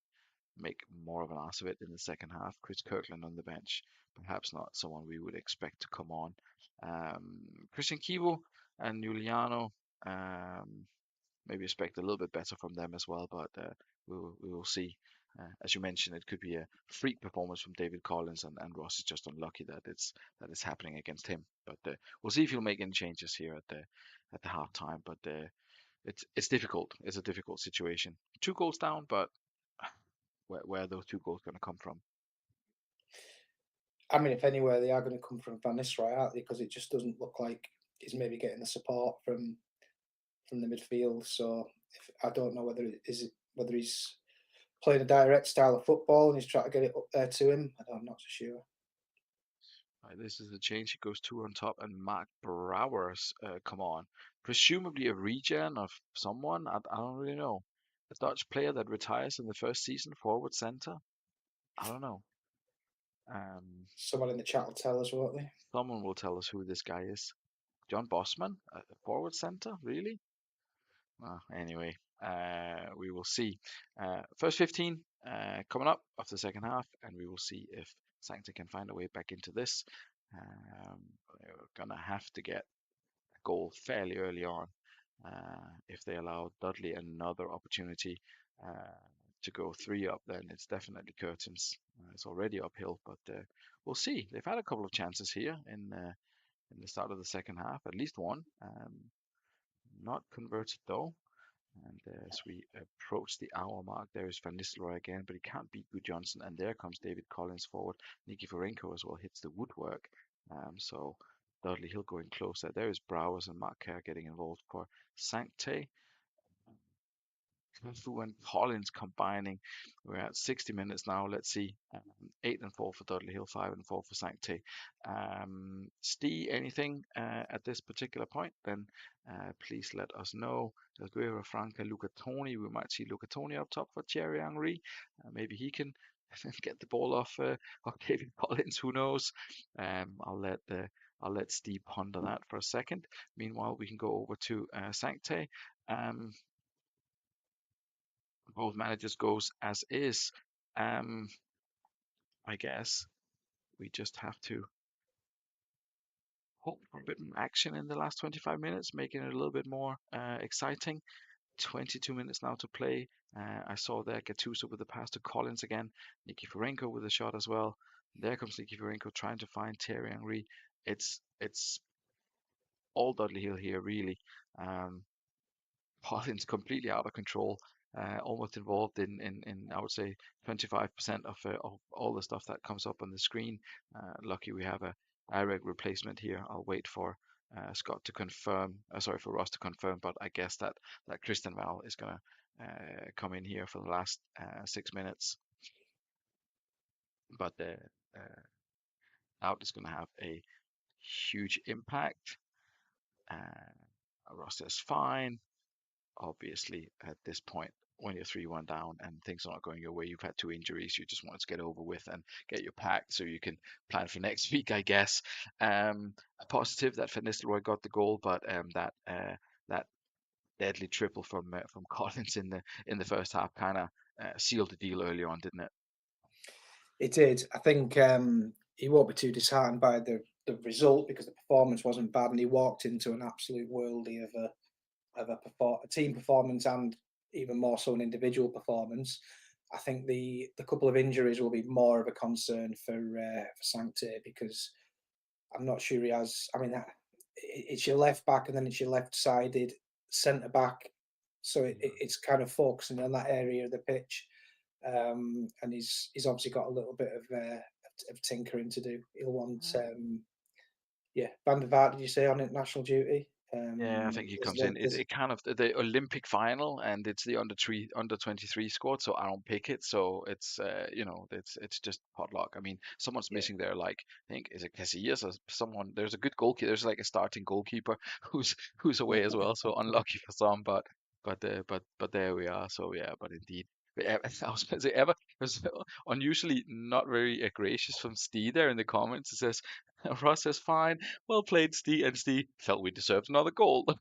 make more of an ass of it in the second half. Chris Kirkland on the bench, perhaps not someone we would expect to come on. Christian Kivo and Giuliano, maybe expect a little bit better from them as well, but we will see. As you mentioned, it could be a freak performance from David Collins, and Ross is just unlucky that it's happening against him. But we'll see if he'll make any changes here at the halftime. But it's difficult. It's a difficult situation. 2 goals down, but where are those 2 goals going to come from? I mean, if anywhere, they are going to come from Van Nistelrooy, aren't they? Because it just doesn't look like he's maybe getting the support from the midfield. So I don't know whether he's playing a direct style of football and he's trying to get it up there to him. I'm not so sure. Right, this is the change. He goes 2 on top, and Mark Brouwers come on. Presumably a regen of someone. I don't really know. A Dutch player that retires in the first season, forward center. I don't know. Someone in the chat will tell us, won't they? Someone will tell us who this guy is. John Bosman, a forward center, really? Anyway, we will see. First 15 coming up of the second half, and we will see if Sancta can find a way back into this. They're gonna have to get a goal fairly early on if they allow Dudley another opportunity to go 3 up. Then it's definitely curtains. It's already uphill, but we'll see. They've had a couple of chances here in the start of the second half, at least one. Not converted though. And as we approach the hour mark, there is Van Nistelrooy again, but he can't beat Good Johnson. And there comes David Collins forward. Nikiforenko as well hits the woodwork. So Dudley Hill going closer. There is Browers and Mark Kerr getting involved for Sancte. Cafu and Collins combining. We're at 60 minutes now. Let's see. 8 and 4 for Dudley Hill, 5 and 4 for Sancte. Steve, anything at this particular point? Then please let us know. Aguero, Franca, Luca Toni. We might see Luca Toni up top for Thierry Henry. Maybe he can get the ball off David Collins. Who knows? I'll let Steve ponder that for a second. Meanwhile, we can go over to Sancte. Um, both managers goes as is. Um, I guess we just have to hope for a bit more action in the last 25 minutes, making it a little bit more exciting. 22 minutes now to play. I saw there Gattuso with the pass to Collins again. Nikiforenko with a shot as well. There comes Nikiforenko trying to find Thierry Henry. It's all Dudley Hill here really. Collins completely out of control, almost involved in I would say 25% of all the stuff that comes up on the screen. Lucky we have a direct replacement here. I'll wait for Scott to confirm, sorry for Ross to confirm, but I guess that Christian Val is gonna come in here for the last 6 minutes. But the out is gonna have a huge impact. Ross says fine. Obviously at this point when you're 3-1 down and things are not going your way, you've had 2 injuries, you just want it to get over with and get your packed so you can plan for next week, I guess. A positive that Van Nistelrooy got the goal, but that deadly triple from Collins in the first half kind of sealed the deal early on, didn't it? It did. I think he won't be too disheartened by the result because the performance wasn't bad, and he walked into an absolute worldie of a team performance and even more so an individual performance. I think the couple of injuries will be more of a concern for Sancte because I'm not sure he has. I mean, it's your left back and then it's your left sided centre back, so it's kind of focusing on that area of the pitch. And he's obviously got a little bit of tinkering to do. He'll want yeah, Van der Vaart, did you say on international duty? Yeah, I think he There's, comes in. It, there's it kind of the Olympic final, and it's the under 23 squad, so I don't pick it. So it's it's just potluck. I mean, someone's yeah. missing there. Like I think is it Casillas or someone? There's a good goalkeeper. There's like a starting goalkeeper who's away as well. So unlucky for some, but there we are. So yeah, but indeed. I was going to say, Eva was unusually not very gracious from Steve there in the comments. It says, Ross says, fine, well played, Steve. And Steve felt we deserved another goal. But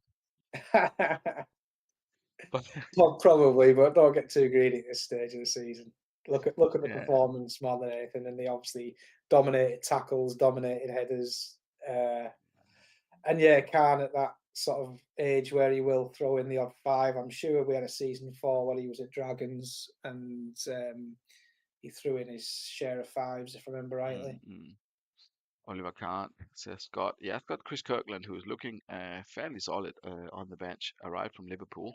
Well, probably, but don't get too greedy at this stage of the season. Look at the yeah, performance more than anything, and they obviously dominated tackles, dominated headers, and yeah, Khan at that sort of age where he will throw in the odd five. I'm sure we had a season 4 when he was at Dragons, and he threw in his share of fives, if I remember rightly. Mm-mm. Oliver Kahn says Scott. Yeah, it's got Chris Kirkland, who is looking fairly solid on the bench, arrived from Liverpool.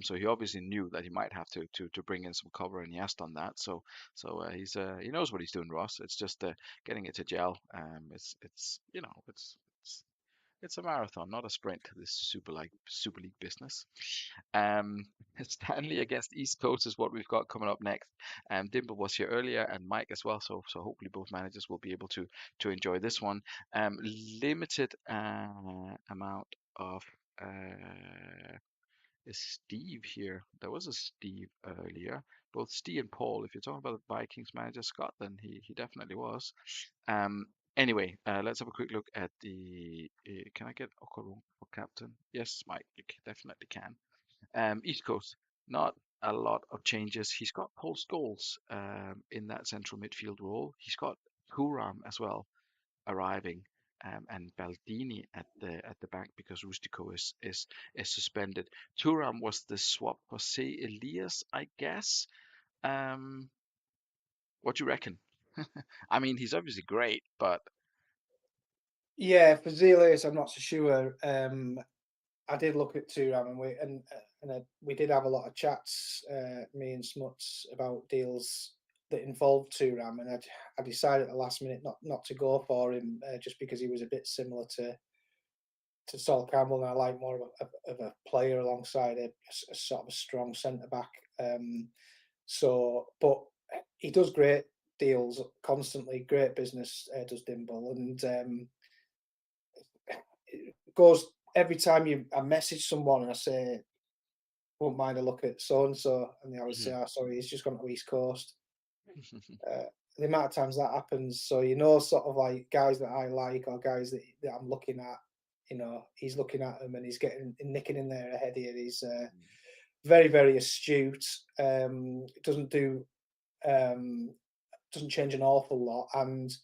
So he obviously knew that he might have to bring in some cover, and he has done that. So he knows what he's doing, Ross. It's just getting it to gel. It's it's it's a marathon, not a sprint. This Super League business. Um, Stanley against East Coast is what we've got coming up next. Dimple was here earlier, and Mike as well. So hopefully both managers will be able to enjoy this one. Limited amount of is Steve here. There was a Steve earlier. Both Steve and Paul. If you're talking about the Vikings manager Scott, then he definitely was. Anyway, let's have a quick look at the. Can I get Okoro for captain? Yes, Mike, you definitely can. East Coast, not a lot of changes. He's got Paul Scholes in that central midfield role. He's got Thuram as well arriving, and Baldini at the back because Rustico is suspended. Thuram was the swap for say Elias, I guess. Um, what do you reckon? I mean, he's obviously great, but Yeah, for Zelius, I'm not so sure. I did look at Turam, and we did have a lot of chats, me and Smuts, about deals that involved Turam, and I decided at the last minute not to go for him, just because he was a bit similar to Sol Campbell, and I like more of a player alongside a sort of a strong centre back. But he does great deals constantly, great business, does Dimble, and it goes every time I message someone and I say, won't mind a look at so and so, and they always say, Mhm. "Oh, sorry, he's just gone to East Coast." Uh, the amount of times that happens, so sort of like guys that I like or guys that I'm looking at, he's looking at them and he's getting nicking in there ahead here. He's very, very astute. Doesn't do um, doesn't change an awful lot, and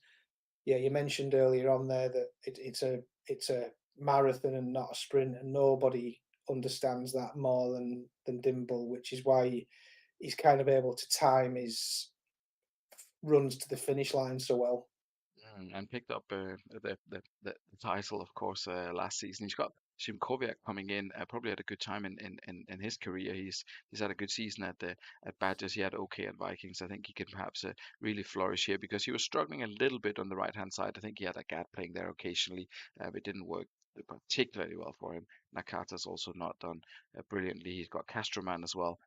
yeah, you mentioned earlier on there that it's a marathon and not a sprint, and nobody understands that more than Dimble, which is why he's kind of able to time his runs to the finish line so well. And picked up the title, of course, last season. He's got Shimkoviak coming in. Probably had a good time in his career. He's had a good season at Badgers. He had okay at Vikings. I think he could perhaps really flourish here because he was struggling a little bit on the right hand side. I think he had a gap playing there occasionally, but it didn't work particularly well for him. Nakata's also not done brilliantly. He's got Castroman as well.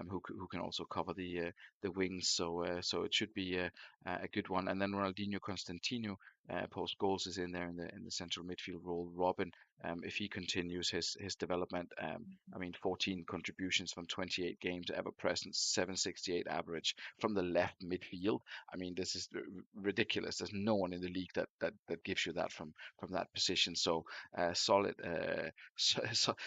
Who can also cover the wings, so it should be a good one. And then Ronaldinho Constantino, post goals, is in there in the central midfield role. Robin, if he continues his development, I mean, 14 contributions from 28 games, ever present, 768 average from the left midfield. I mean, this is ridiculous. There's no one in the league that gives you that from that position. So solid,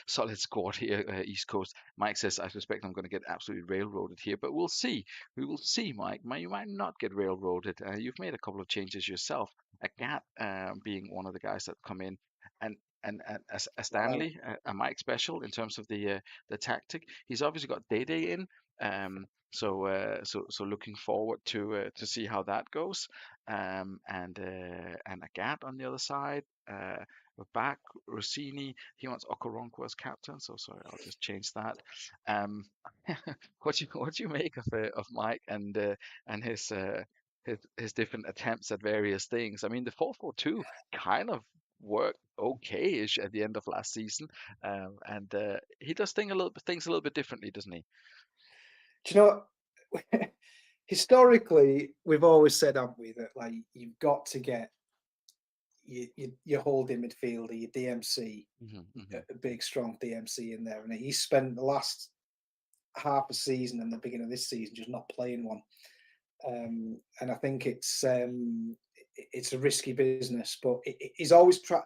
solid squad here, East Coast. Mike says, I suspect I'm going to get absolutely railroaded here, but we'll see. We will see, Mike. You might not get railroaded. You've made a couple of changes yourself. A Gat being one of the guys that come in, and as a Wow. Stanley, a Mike special in terms of the tactic. He's obviously got Day Day in. So looking forward to see how that goes. And a Gat on the other side. We're back. Rossini. He wants Okoronkwo as captain. So sorry, I'll just change that. Um, what do you make of Mike and his different attempts at various things? I mean, the 4-4-2 kind of worked okay-ish at the end of last season, and he does things a little bit differently, doesn't he? Do you know what? Historically, we've always said, haven't we, that like you've got to get your holding midfielder, your DMC, Hmm, hmm. a big strong DMC in there, and he spent the last half a season and the beginning of this season just not playing one. And I think it's a risky business, but he's always try.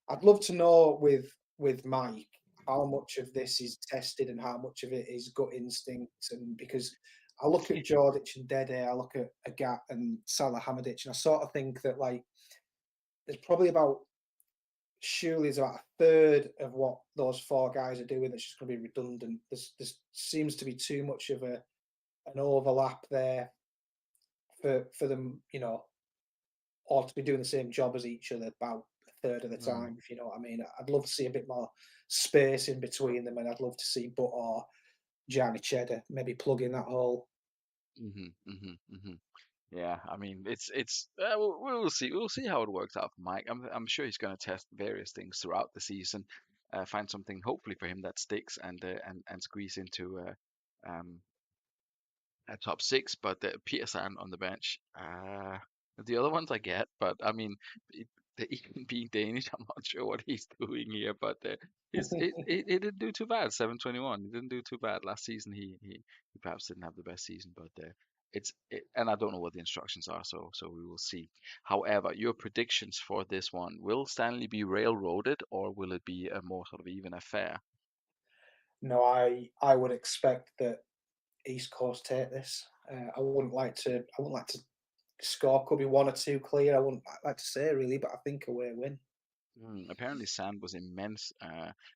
I'd love to know with Mike how much of this is tested and how much of it is gut instinct. And because I look at Jordic and Dede, I look at Agat and Salah Hamadic, and I sort of think that like there's probably about surely it's about a third of what those four guys are doing that's just going to be redundant. There seems to be too much of an overlap there for them, or to be doing the same job as each other about a third of the Mm, time, if you know what I mean. I'd love to see a bit more space in between them, and I'd love to see Butt or Johnny Cheddar maybe plug in that hole. Yeah, I mean, we'll see. We'll see how it works out for Mike. I'm sure he's going to test various things throughout the season, find something hopefully for him that sticks and squeeze into um, a top six. But Pearson on the bench, the other ones I get, but I mean, it, even being Danish, I'm not sure what he's doing here. But he didn't do too bad. 721. He didn't do too bad last season. He perhaps didn't have the best season, but and I don't know what the instructions are, so we will see. However, your predictions for this one, will Stanley be railroaded or will it be a more sort of even affair? No, I would expect that East Coast take this. I wouldn't like to score. Could be one or two clear. I wouldn't like to say really, but I think away win. Apparently, Sand was immense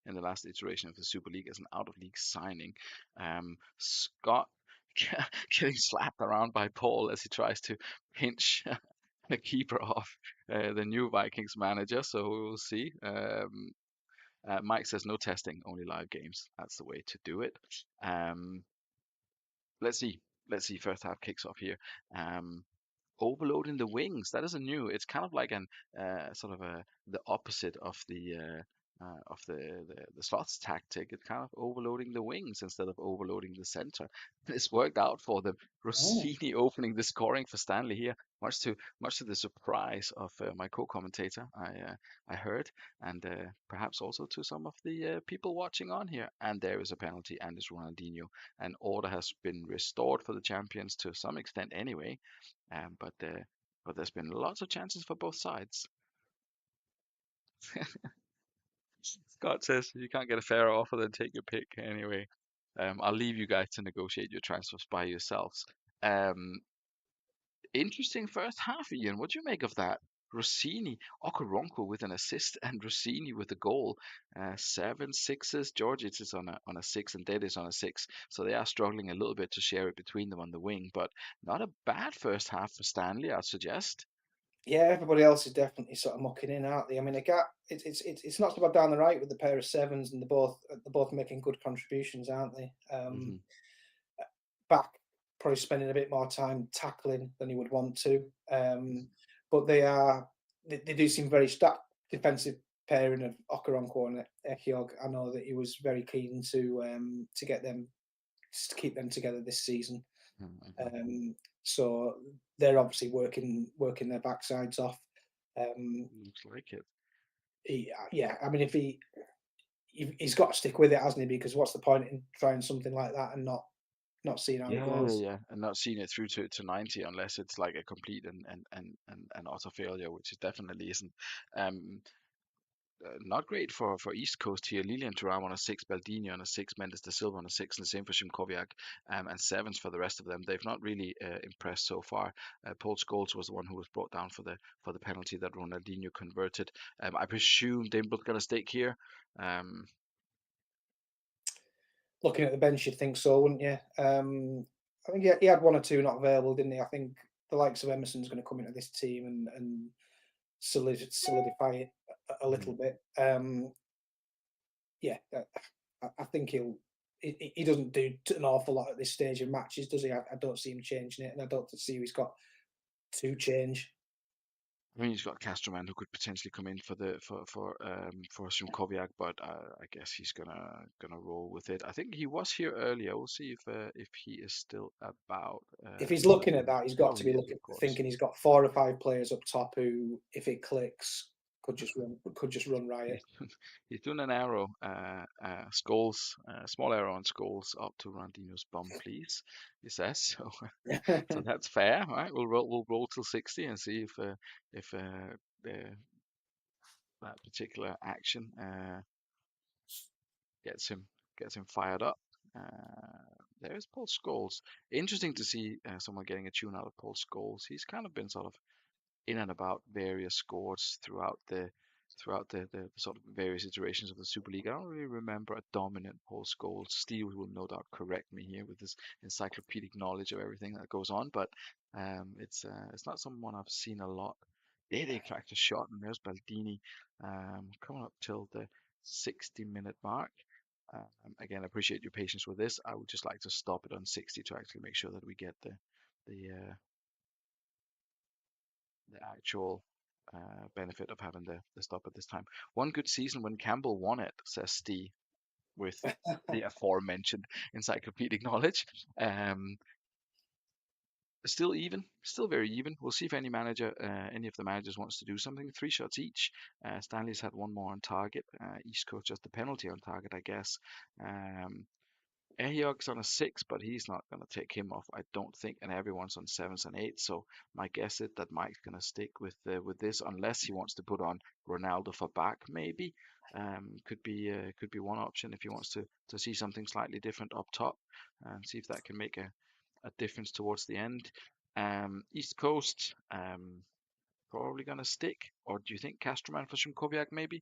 in the last iteration of the Super League as an out-of-league signing. Scott getting slapped around by Paul as he tries to pinch the keeper off the new Vikings manager. So we will see. Mike says no testing, only live games. That's the way to do it. Um, let's see. Let's see. First half kicks off here. Um, overloading the wings. That isn't new. It's kind of like an sort of the opposite of the slots tactic. It's kind of overloading the wings instead of overloading the center. This worked out for them. Mm. Rossini opening the scoring for Stanley here, much to the surprise of my co-commentator. I heard, and perhaps also to some of the people watching on here. And there is a penalty, and it's Ronaldinho. And order has been restored for the champions to some extent anyway. Um, but uh, but there's been lots of chances for both sides. Scott says you can't get a fairer offer than take your pick anyway. I'll leave you guys to negotiate your transfers by yourselves. Um, Interesting first half, Ian. What do you make of that? Rossini, Okoronkwo with an assist, and Rossini with a goal. Seven sixes. Georgic is on a six, and Dead is on a six. So they are struggling a little bit to share it between them on the wing, but not a bad first half for Stanley, I'd suggest. Yeah, everybody else is definitely sort of mucking in, aren't they? I mean, it's not so bad down the right with the pair of sevens, and they're both making good contributions, aren't they? Hmm. Back probably spending a bit more time tackling than he would want to, but they do seem very stacked defensive pairing of Okoronkwo and Ekiog. I know that he was very keen to get them to keep them together this season. Hmm. Um, so they're obviously working their backsides off. Um, Looks like it. yeah, I mean, if he's got to stick with it, hasn't he? Because what's the point in trying something like that and not seeing how it goes? Yeah, and not seeing it through to 90 unless it's like a complete and utter failure, which it definitely isn't. Um, Not great for East Coast here. Lilian Thuram on a six, Baldini on a six, Mendes de Silva on a six, and the same for Shimkoviak, and sevens for the rest of them. They've not really impressed so far. Paul Scholes was the one who was brought down for the penalty that Ronaldinho converted. I presume they're both going to stick here. Um, Looking at the bench, you'd think so, wouldn't you? I think he had one or two not available, didn't he? I think the likes of Emerson's going to come into this team and solidify it a little bit. Yeah, I think he doesn't do an awful lot at this stage of matches, does he? I don't see him changing it, and I don't see he's got to change. I mean, he's got Castroman who could potentially come in for Szymkowiak, but I guess he's gonna roll with it. I think he was here earlier. We'll see if he is still about. If he's looking at that, he's got Oh, to he be is, looking of course. thinking he's got 4 or 5 players up top who, if it clicks, could just run riot. He's doing, he's doing an arrow, Scholes, small arrow on Scholes up to Randino's bum, please. He says so. So that's fair, right? We'll roll till 60 and see if that particular action gets him gets him fired up. There's Paul Scholes. Interesting to see someone getting a tune out of Paul Scholes. He's kind of been sort of in and about various scores throughout throughout the sort of various iterations of the Super League. I don't really remember a dominant Paul Scholes. Steve will no doubt correct me here with his encyclopedic knowledge of everything that goes on, but it's not someone I've seen a lot. They cracked a shot, and there's Baldini coming up till the 60-minute mark. Again, I appreciate your patience with this. I would just like to stop it on 60 to actually make sure that we get the the actual benefit of having the stop at this time. One good season when Campbell won it, says Steve, with the aforementioned encyclopedic knowledge. Um, Still even, still very even. We'll see if any of the managers wants to do something. Three shots each. Stanley's had one more on target. East Coast just the penalty on target, I guess. Um, Ehiog's on a six, but he's not going to take him off, I don't think. And everyone's on sevens and eights. So my guess is that Mike's going to stick with this, unless he wants to put on Ronaldo for back, maybe. Could be one option if he wants to see something slightly different up top and see if that can make a difference towards the end. East Coast, probably going to stick, or do you think Castroman for Shimkoviak maybe?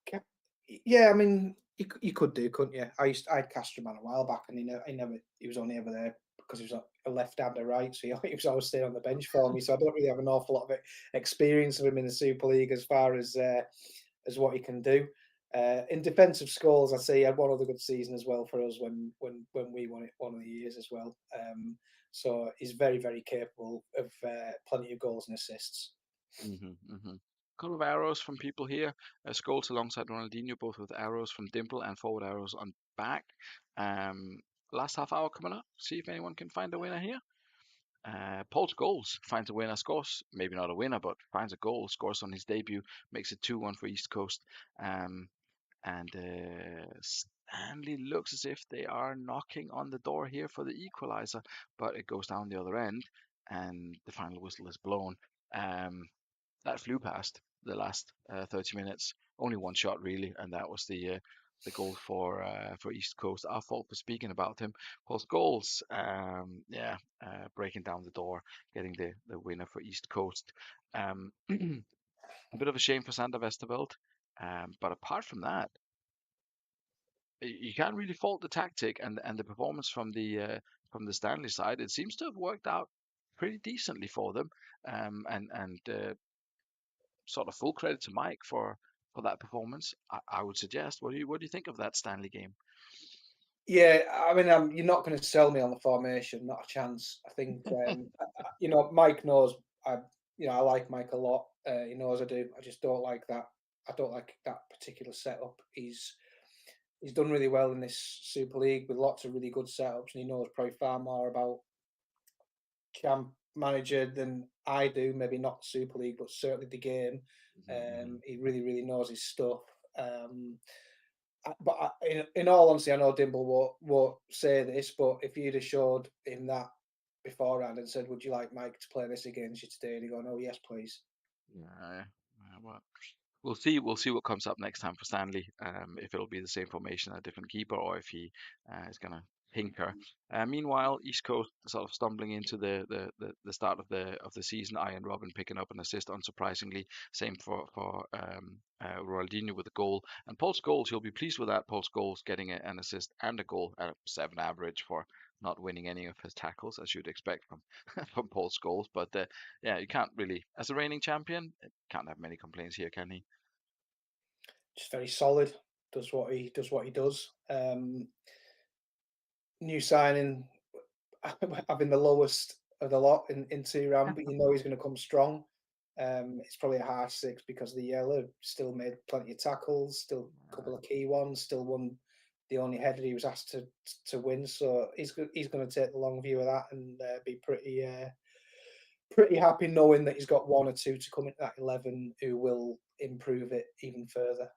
Okay. Yeah, I mean, you could do, couldn't you? I had Castroman a while back, and he was only ever there because he was a left-hander, right? So he was always staying on the bench for me. So I don't really have an awful lot of experience of him in the Super League as far as what he can do. In defensive scores, I say he had one other good season as well for us when we won it one of the years as well. So he's very very capable of plenty of goals and assists. Couple of arrows from people here. Scholes alongside Ronaldinho, both with arrows from Dimple and forward arrows on back. Um, Last half hour coming up. See if anyone can find a winner here. Paul Scholes finds a winner, scores maybe not a winner, but finds a goal, scores on his debut, makes it 2-1 for East Coast. Um, and Stanley looks as if they are knocking on the door here for the equalizer, but it goes down the other end, and the final whistle is blown. Um, that flew past the last 30 minutes. Only one shot really, and that was the goal for East Coast. Our fault for speaking about him. Post goals, breaking down the door, getting the winner for East Coast. A bit of a shame for Sander Westerveld, but apart from that, you can't really fault the tactic and the performance from the Stanley side. It seems to have worked out pretty decently for them, and sort of full credit to Mike for that performance. I would suggest. What do you think of that Stanley game? Yeah, I mean, you're not going to sell me on the formation, not a chance. I think, Mike knows. I like Mike a lot. He knows I do. I just don't like that. I don't like that particular setup. He's done really well in this Super League with lots of really good setups, and he knows probably far more about camp manager than I do. Maybe not Super League, but certainly the game. Hmm. He really, really knows his stuff. In all honesty, I know Dimble won't say this, but if you'd have showed him that beforehand and said, "Would you like Mike to play this against you today?" and he go, "Oh yes, please." Yeah, well, we'll see what comes up next time for Stanley. If it'll be the same formation, a different keeper, or if he is gonna tinker. Meanwhile, East Coast sort of stumbling into the start of the season. Ian Robin picking up an assist, unsurprisingly. Same for Ronaldinho with a goal. And Paul Scholes, you'll be pleased with that. Paul Scholes getting an assist and a goal at a 7 average for not winning any of his tackles, as you'd expect from from Paul Scholes. But yeah, you can't really, as a reigning champion, can't have many complaints here, can he? Just very solid. Does what he does. New signing, having the lowest of the lot in 2 round, but you know he's going to come strong. It's probably a hard six because the yellow still made plenty of tackles, still a couple of key ones, still won the only header he was asked to win. So he's going to take the long view of that and be pretty happy knowing that he's got one or two to come into that 11 who will improve it even further.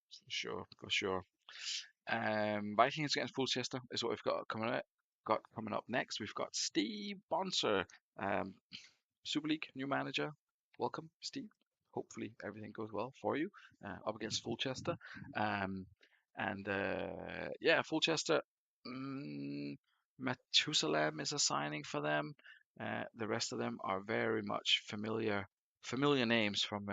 For sure, for sure. Vikings against Fulchester is what we've got coming up next. We've got Steve Bonser, um, Super League new manager. Welcome, Steve. Hopefully everything goes well for you. Up against Fulchester, and yeah, Fulchester. Methusalem is a signing for them. The rest of them are very much familiar familiar names from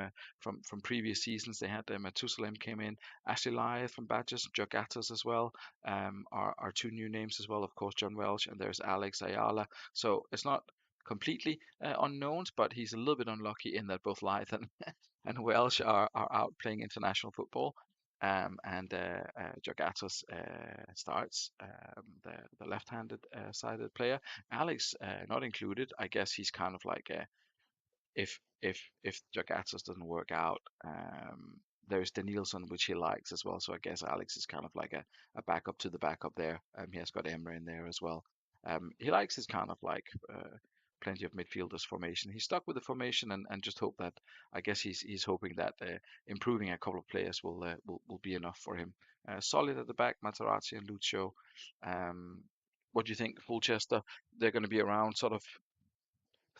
previous seasons. They had Matusalem came in, Ashley Lyeth from Badgers, Joe Gattos as well. Are two new names as well. Of course, John Welsh and there's Alex Ayala. So it's not completely unknowns, but he's a little bit unlucky in that both Lyeth and Welsh are out playing international football. And Jogatos starts the left-handed sided player. Alex not included. I guess he's kind of like if Jagatos doesn't work out, there's Danielson which he likes as well. So I guess Alex is kind of like a backup to the backup there. He has got Emre in there as well. He likes his kind of like plenty of midfielders formation. He's stuck with the formation and just hope that I guess he's hoping that improving a couple of players will be enough for him. Solid at the back, Materazzi and Lucio. Um, what do you think, Fulchester? They're going to be around sort of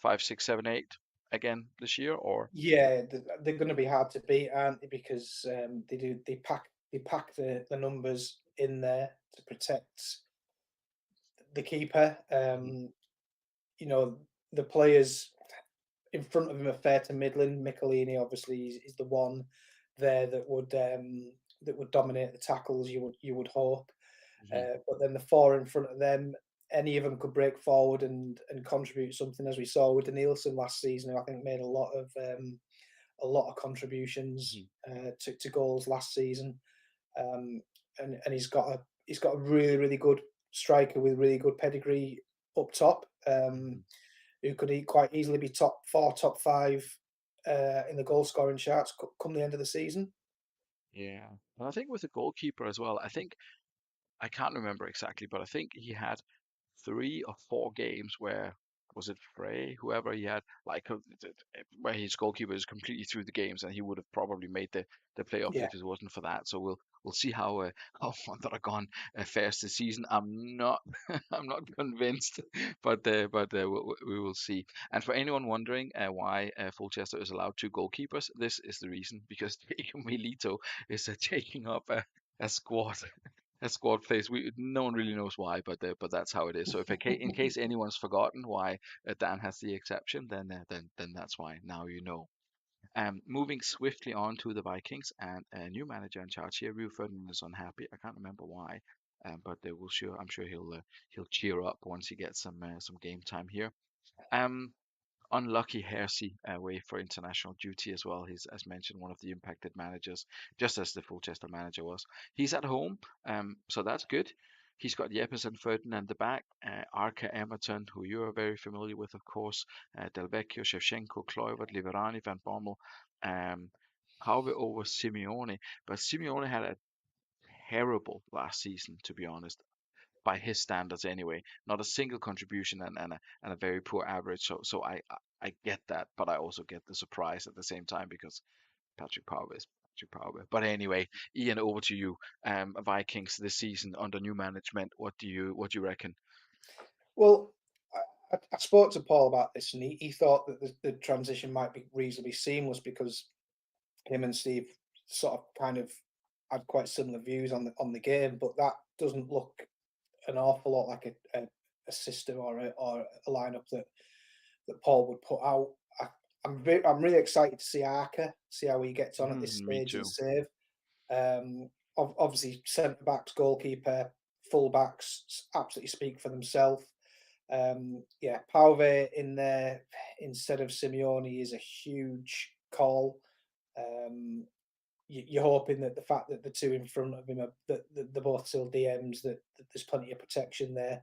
5, 6, 7, 8 again this year, or Yeah, they're going to be hard to beat, aren't they? Because they pack the numbers in there to protect the keeper. Mhm, You know, the players in front of him are fair to middling. Michelini obviously is the one there that would dominate the tackles. You would hope, mhm, but then the four in front of them, any of them could break forward and contribute something, as we saw with the Nielsen last season, who I think made a lot of contributions mhm, to goals last season. Um, and he's got a really good striker with really good pedigree up top. mhm. Who could quite easily be top four, top five in the goal scoring charts come the end of the season. Yeah. And I think with the goalkeeper as well, I think I can't remember exactly, but I think he had 3 or 4 games where was it Frey, whoever he had, like where his goalkeeper is completely through the games, and he would have probably made the playoff Yeah. if it wasn't for that. So we'll see how how Mondragon fares this season. I'm not I'm not convinced, but we will see. And for anyone wondering why Fulchester is allowed 2 goalkeepers, this is the reason because Jacob Milito is taking up a squad a squad place. We no one really knows why, but that's how it is. So if in case anyone's forgotten why Dan has the exception, then that's why. Now you know. Moving swiftly on to the Vikings and a new manager in charge here. Rio Ferdinand is unhappy. I can't remember why, but they will sure. I'm sure he'll cheer up once he gets some game time here. Um, Unlucky Hersey away for international duty as well. He's, as mentioned, one of the impacted managers, just as the Fulchester manager was. He's at home, so that's good. He's got Yepes and Ferdinand at the back, Arca Emerton, who you are very familiar with, of course, Del Vecchio, Shevchenko, Kluivert, Liverani, Van Bommel, um, Pauve over Simeone. But Simeone had a terrible last season, to be honest by his standards anyway. Not a single contribution and a very poor average. So I get that, but I also get the surprise at the same time because Patrick Power is Patrick Power. But anyway, Ian, over to you. Vikings this season under new management. What do you reckon? Well, I spoke to Paul about this, and he thought that the transition might be reasonably seamless because him and Steve sort of kind of had quite similar views on the game, but that doesn't look an awful lot like a system or a lineup that Paul would put out. I'm really excited to see Arca, see how he gets on at this Me stage and too. save. Obviously, centre backs, goalkeeper, full backs absolutely speak for themselves. Yeah, Pauve in there instead of Simeone is a huge call. Um, you're hoping that the fact that the two in front of him are that they're both still DMs, that there's plenty of protection there.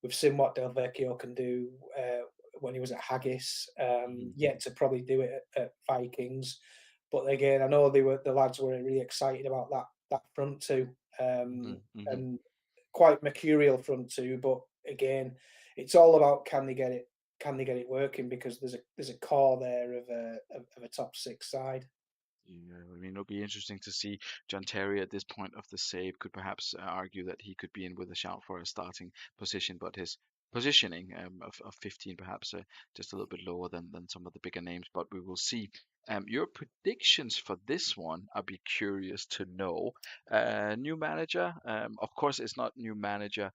We've seen what Del Vecchio can do when he was at Haggis. Hmm. Yet to probably do it at Vikings, but again, I know the lads were really excited about that front two, Hmm. Hmm. and quite mercurial front two. But again, it's all about can they get it working because there's a core there of a top six side. Yeah, I mean, it'll be interesting to see. John Terry at this point of the save could perhaps argue that he could be in with a shout for a starting position, but his positioning of 15 perhaps just a little bit lower than some of the bigger names, but we will see. Your predictions for this one, I'd be curious to know. New manager, of course, it's not new manager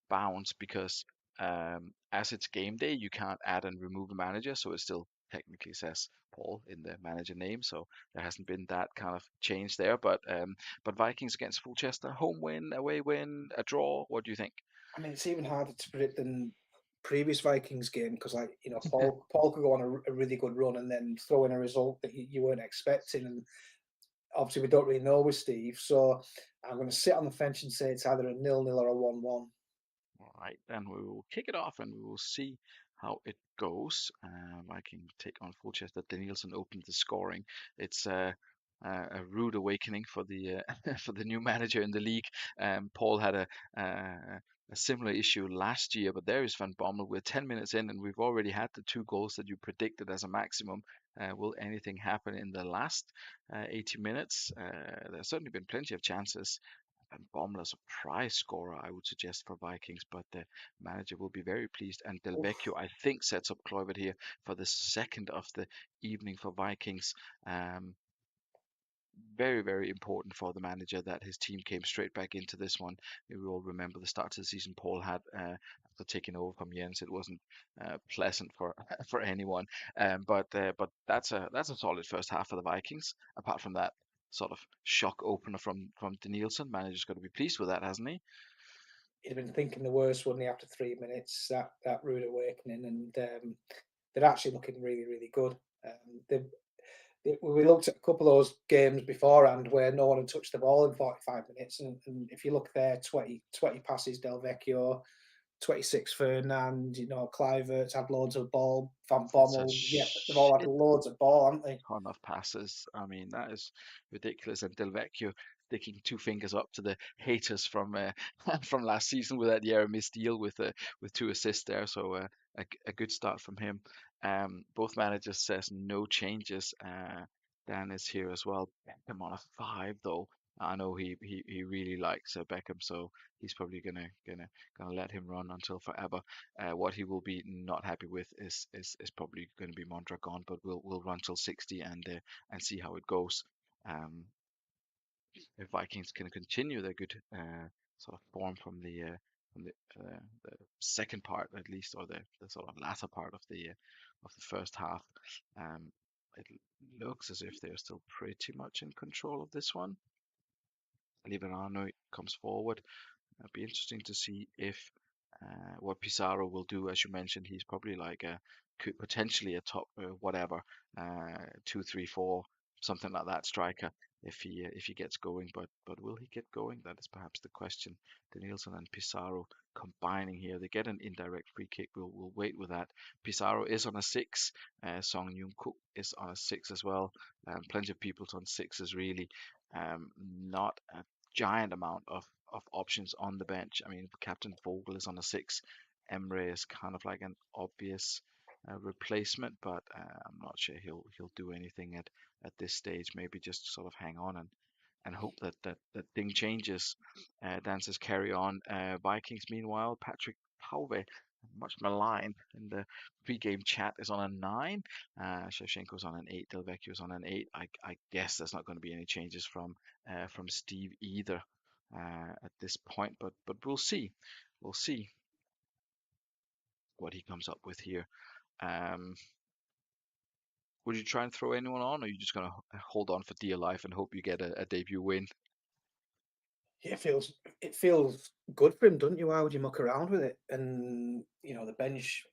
bounce because as it's game day, you can't add and remove a manager, so it's still technically says Paul in the manager name, so there hasn't been that kind of change there. But Vikings against Fulchester, home win, away win, a draw. What do you think? I mean, it's even harder to predict than previous Vikings game because, like, Paul could go on a really good run and then throw in a result that you weren't expecting, and obviously we don't really know with Steve. So I'm going to sit on the fence and say it's either a 0-0 or a 1-1. All right, then we will kick it off and we will see how it goes. I can take on Fulchester. Danielson opened the scoring. It's a rude awakening for the for the new manager in the league. Paul had a similar issue last year, but there is Van Bommel. We're 10 minutes in and we've already had the two goals that you predicted as a maximum. Will anything happen in the last 80 minutes? There's certainly been plenty of chances and Baumler, surprise scorer, I would suggest for Vikings, but the manager will be very pleased. And Del Oof. Vecchio, I think, sets up Kluivert here for the second of the evening for Vikings. Um, Very, very important for the manager that his team came straight back into this one. We all remember the start of the season Paul had after taking over from Jens. It wasn't pleasant for for anyone. But that's a solid first half for the Vikings. Apart from that sort of shock opener from Danielson, manager's got to be pleased with that, hasn't he? He'd been thinking the worst, wouldn't he, after 3 minutes, that rude awakening. And they're actually looking really, really good. We looked at a couple of those games beforehand where no one had touched the ball in 45 minutes. And if you look there, 20 passes, Del Vecchio, 26 Fernand, Clivert's had loads of ball, Van It's a Bommel, yeah, they've all had shit loads of ball, haven't they? ton of passes. I mean, that is ridiculous. And Del Vecchio sticking two fingers up to the haters from from last season with that Jeremy Steele with two assists there. So a good start from him. Both managers says no changes. Dan is here as well. Beckham on a five though. I know he really likes Beckham, so he's probably gonna let him run until forever. What he will be not happy with is probably going to be Mondragon, but we'll run till 60 and see how it goes. Um, if Vikings can continue their good sort of form from the second part at least, or the sort of latter part of the first half, um, it looks as if they're still pretty much in control of this one. Liverano comes forward. It'll be interesting to see if what Pizarro will do. As you mentioned, he's probably like a could potentially a top whatever 2, 3, 4 something like that striker if he gets going. But will he get going? That is perhaps the question. Danielson and Pizarro combining here. They get an indirect free kick. We'll wait with that. Pizarro is on a six. Song Yoon Cook is on a six as well. Plenty of people on sixes really. Not a giant amount of options on the bench. I mean, Captain Vogel is on a six. Emre is kind of like an obvious replacement, but I'm not sure he'll do anything at this stage. Maybe just sort of hang on and hope that thing changes. Dancers carry on. Vikings, meanwhile, Patrick Pauve, much maligned in the pre-game chat, is on a nine. Shevchenko's on an eight. Delvecchio's on an eight. I guess there's not going to be any changes from Steve either at this point, but we'll see. We'll see what he comes up with here. Um, would you try and throw anyone on, or are you just going to hold on for dear life and hope you get a debut win? It feels good for him, doesn't you? Why would you muck around with it? And the bench,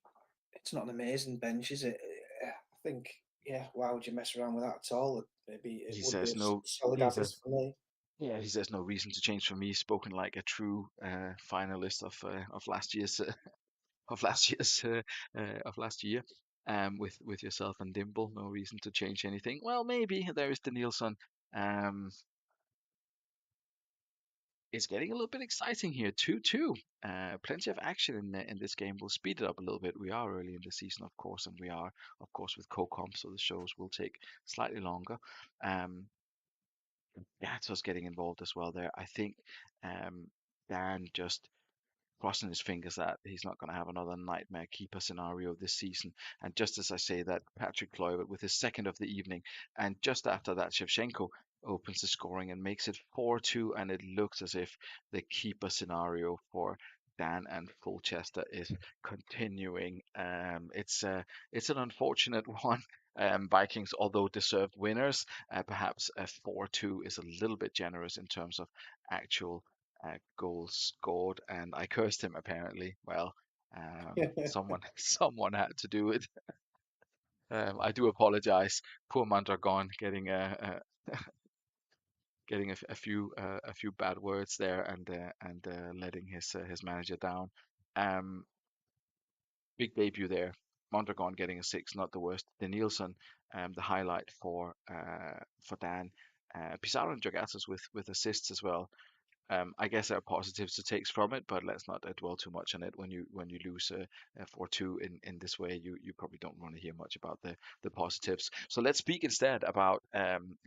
it's not an amazing bench, is it? I think, yeah. Why would you mess around with that at all? Maybe it He would be says a no. solid He as says is for me. yeah. He says no reason to change for me. Spoken like a true finalist of last year's of last year's of last year. With yourself and Dimble, no reason to change anything. Well, maybe there is the Nielsen. Um, it's getting a little bit exciting here. 2-2. Plenty of action in this game. We'll speed it up a little bit. We are early in the season, of course, and we are, of course, with co-comp, so the shows will take slightly longer. Um, that's us getting involved as well there. I think um, Dan just crossing his fingers that he's not going to have another nightmare keeper scenario this season. And just as I say that, Patrick Kluivert with his second of the evening, and just after that, Shevchenko opens the scoring and makes it 4-2, and it looks as if the keeper scenario for Dan and Fulchester is continuing. It's an unfortunate one. Vikings, although deserved winners, perhaps a 4-2 is a little bit generous in terms of actual goals scored. And I cursed him apparently. Well, someone had to do it. I do apologize. Poor Mondragon getting a few bad words there and letting his manager down. Um, Big debut there. Mondragon getting a six, not the worst. The Nielsen, the highlight for Dan. Pizarro and Dragatas with assists as well. I guess there are positives to take from it, but let's not dwell too much on it. When you lose 4-2 in this way, you probably don't want to hear much about the positives. So let's speak instead about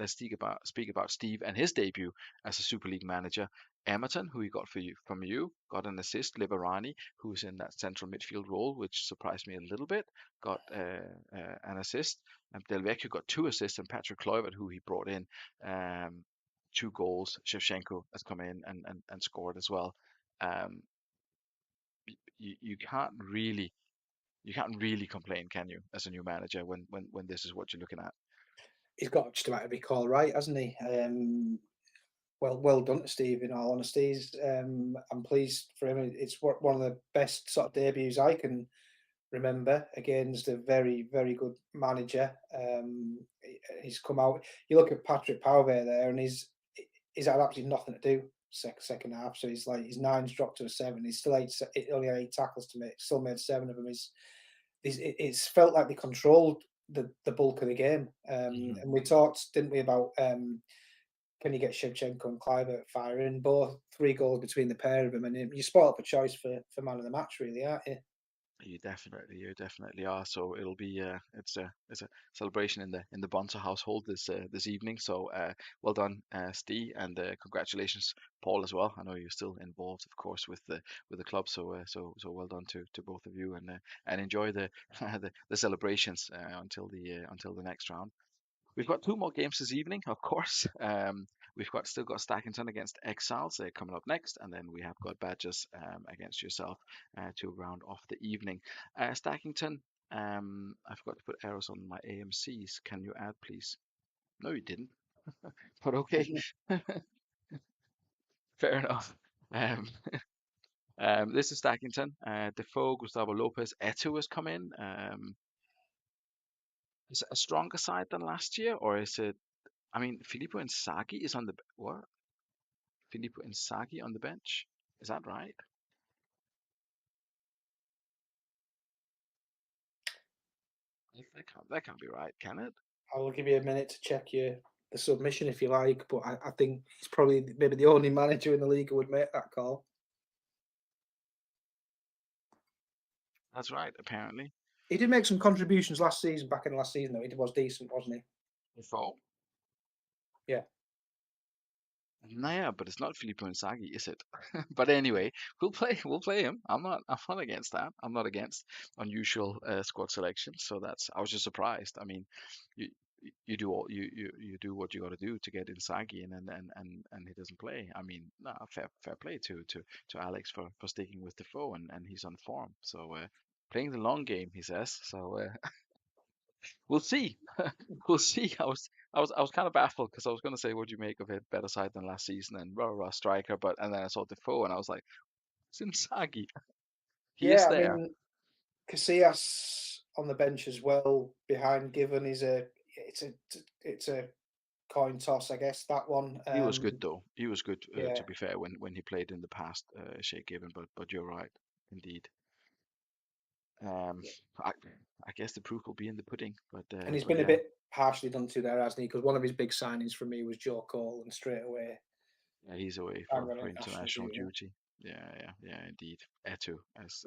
speak about Steve and his debut as a Super League manager. Emerton, who he got for you from you, got an assist. Liverani, who's in that central midfield role, which surprised me a little bit, got an assist. Del Vecchio got two assists, and Patrick Kluivert, who he brought in, um, two goals. Shevchenko has come in and scored as well. Um, you you can't really complain, can you, as a new manager when this is what you're looking at? He's got just about every call right, hasn't he? Well done to Steve. In all honesty, I'm pleased for him. It's one of the best sort of debuts I can remember against a very good manager. He's come out. You look at Patrick Power there, and he's had absolutely nothing to do second half. So he's nine's dropped to a seven. He's still only had eight tackles to make. Still made seven of them. It's felt like they controlled the bulk of the game. Hmm. And we talked, didn't we, about can you get Shevchenko and Kluivert firing? Both three goals between the pair of them, and you spot up a choice for man of the match, really, aren't you? You definitely are. So it'll be it's a celebration in the Bonser household this evening. So well done, Steve, and congratulations, Paul, as well. I know you're still involved, of course, with the club. So so well done to both of you, and enjoy the the celebrations until the next round. We've got two more games this evening, of course. We've got still got Stackington against Exiles coming up next, and then we have got Badgers against yourself to round off the evening. Stackington, I forgot to put arrows on my AMCs. Can you add, please? No, you didn't. But okay, fair enough. Um, this is Stackington. Defoe, Gustavo Lopez, Eto has come in. Is it a stronger side than last year, or is it? I mean, Filippo Inzaghi is on the what? Filippo Inzaghi on the bench. Is that right? That can't be right, can it? I'll give you a minute to check the submission if you like, but I think he's probably maybe the only manager in the league who would make that call. That's right, apparently. He did make some contributions last season, back in last season though. He was decent, wasn't he? Defoe? Yeah. Nah, but it's not Filippo Inzaghi, is it? But anyway, we'll play him. I'm not against that. I'm not against unusual squad selection. So that's I was just surprised. I mean, you you do all you do what you got to do to get Inzaghi in, and he doesn't play. I mean, nah, fair play to Alex for sticking with Defoe, and he's on form. So playing the long game, he says. So we'll see. We'll see. I was kind of baffled because I was going to say, what do you make of it? Better side than last season and rah rah striker, but and then I saw Defoe and I was like, it's Inzaghi. He is Yeah, I there. mean Casillas on the bench as well behind Given is it's a it's a coin toss, I guess, that one. He was good though. He was good Yeah. to be fair when he played in the past, Shea Given. But you're right, indeed. Um, I I guess the proof will be in the pudding. And he's But been a yeah, bit partially done to there, hasn't he? Because one of his big signings for me was Joe Cole, and straight away yeah, he's away I'm on for international international duty. duty. Yeah, indeed. Etu as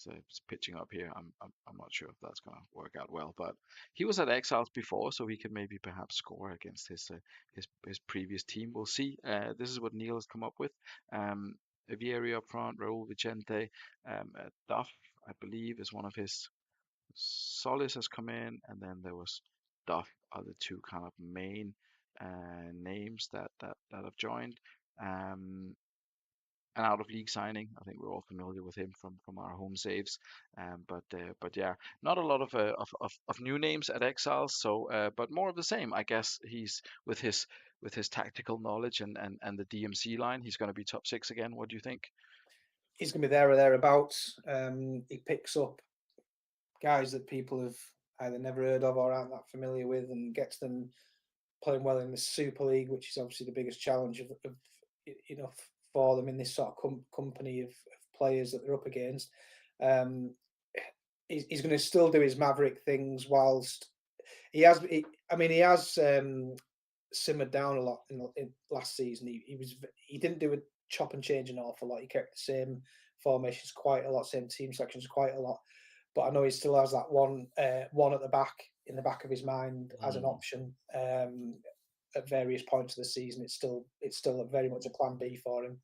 it's pitching up here. I'm not sure if that's going to work out well, but he was at Exiles before, so he could maybe perhaps score against his previous team. We'll see. This is what Neil has come up with. Um, Vieri up front, Raul Vicente, Duff, I believe, is one of his. Solis has come in, and then there was Duff are the two kind of main names that have joined. Um, an out of league signing. I think we're all familiar with him from our home saves. But yeah, not a lot of new names at Exiles. So but more of the same. I guess he's with his tactical knowledge and the DMC line, he's going to be top six again. What do you think? He's going to be there or thereabouts. He picks up guys that people have either never heard of or aren't that familiar with, and gets them playing well in the Super League, which is obviously the biggest challenge of you know for them in this sort of company of players that they're up against. Um, he's going to still do his maverick things whilst he has. I mean, he has simmered down a lot in last season. He didn't do a chop and change an awful lot. He kept the same formations quite a lot, same team sections quite a lot. But I know he still has that one at the back in the back of his mind as an Hmm. option at various points of the season. It's still very much a plan B for him.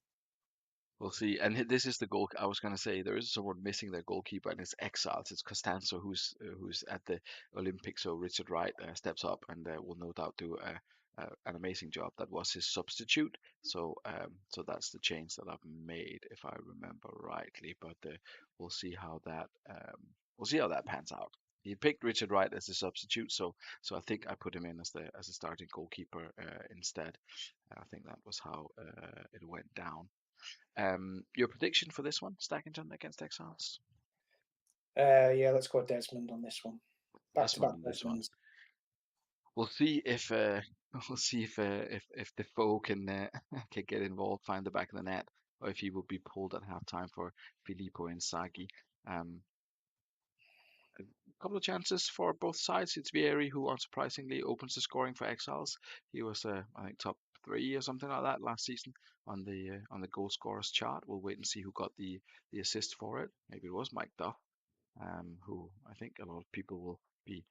We'll see. And this is the goal. I was going to say there is someone missing their goalkeeper, and it's Exiles. It's Costanzo who's at the Olympics. So Richard Wright steps up and will no doubt do an amazing job. That was his substitute. So that's the change that I've made, if I remember rightly. But we'll see how that we'll see how that pans out. He picked Richard Wright as the substitute, so I think I put him in as a starting goalkeeper instead. I think that was how it went down. Your prediction for this one, Stackington against Exiles? Yeah, let's go Desmond on this one. Back to back Desmond in this one. Desmonds. We'll see if we'll see if Defoe can can get involved, find the back of the net, or if he will be pulled at halftime for Filippo Inzaghi. Um, a couple of chances for both sides. It's Vieri who, unsurprisingly, opens the scoring for Exiles. He was, I think, top three or something like that last season on the goal scorers chart. We'll wait and see who got the assist for it. Maybe it was Mike Duff, who I think a lot of people will be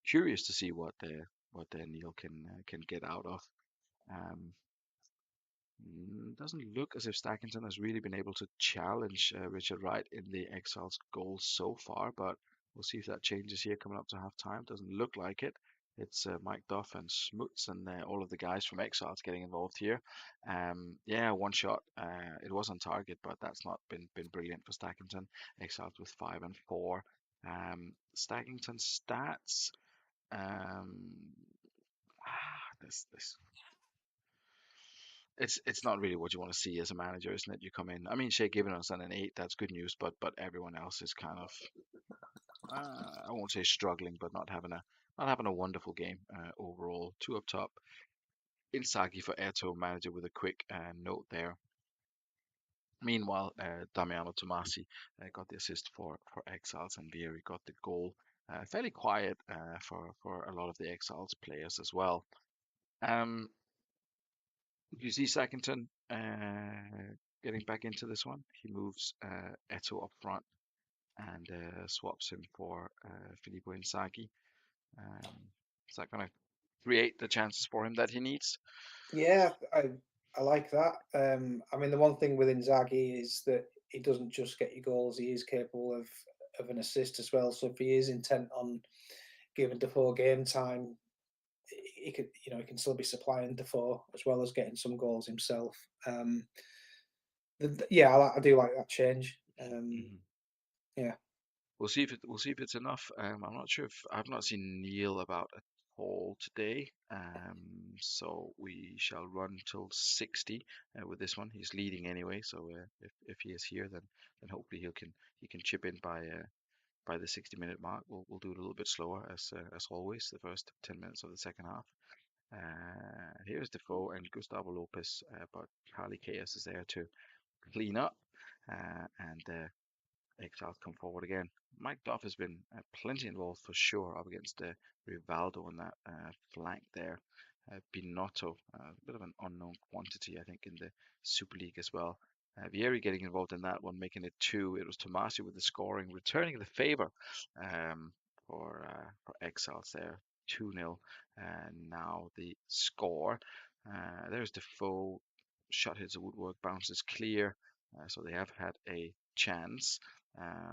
curious to see what Neil can get out of. Um, doesn't look as if Stackington has really been able to challenge Richard Wright in the Exiles goals so far, but we'll see if that changes here coming up to half time. Doesn't look like it. It's Mike Duff and Smuts and all of the guys from Exiles getting involved here. Yeah, one shot. It was on target, but that's not been brilliant for Stackington. Exiles with 5 and 4. Stackington stats. Um, this it's not really what you want to see as a manager, isn't it? You come in. I mean, Shea Given's on an 8. That's good news, but everyone else is kind of I won't say struggling, but not having a wonderful game overall. Two up top. Inzaghi for Eto, manager with a quick note there. Meanwhile, Damiano Tomasi got the assist for Exiles, and Vieri got the goal. Fairly quiet for a lot of the Exiles players as well. Um, you see Sackington getting back into this one. He moves Eto up front and swaps him for Filippo Inzaghi. Um, is that going to create the chances for him that he needs? Yeah, I like that. I mean, the one thing with Inzaghi is that he doesn't just get you goals; he is capable of an assist as well. So if he is intent on giving Defoe game time, he could, he can still be supplying Defoe as well as getting some goals himself. Yeah, I do like that change. Mhm. Yeah, We'll see if it's enough. I'm not sure if I've not seen Neil about at all today. So we shall run till 60 with this one. He's leading anyway, so if he is here, then hopefully he can chip in by the 60-minute mark. We'll do it a little bit slower as always. The first 10 minutes of the second half. Here's Defoe and Gustavo Lopez, but Harley Chaos is there to clean up, and Exiles come forward again. Mike Duff has been plenty involved for sure up against Rivaldo on that flank there. Binotto, a bit of an unknown quantity, I think, in the Super League as well. Vieri getting involved in that one, making it two. It was Tomasi with the scoring, returning the favour um, for Exiles there, 2-0. And now the score. There's Defoe, shot hits the woodwork, bounces clear. So they have had a chance.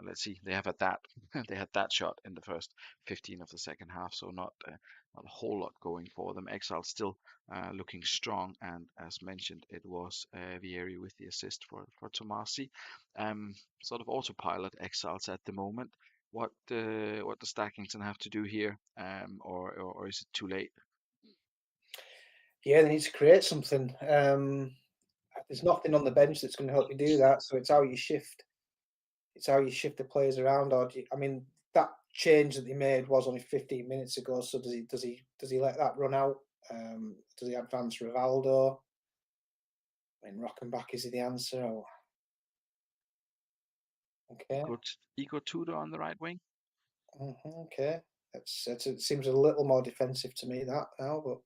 Let's see. They have had that. They had that shot in the first 15 of the second half, so not a whole lot going for them. Exile still looking strong, and as mentioned, it was Vieri with the assist for Tomasi. Sort of autopilot Exiles at the moment. What does Stackington have to do here, or is it too late? Yeah, they need to create something. There's nothing on the bench that's going to help you do that. So it's how you shift. It's how you shift the players around. I mean, that change that they made was only 15 minutes ago. So does he let that run out? Does he advance Rivaldo? I mean, Rockenbach is the answer. Oh, okay, Igor Tudor on the right wing. okay. It seems a little more defensive to me that now, but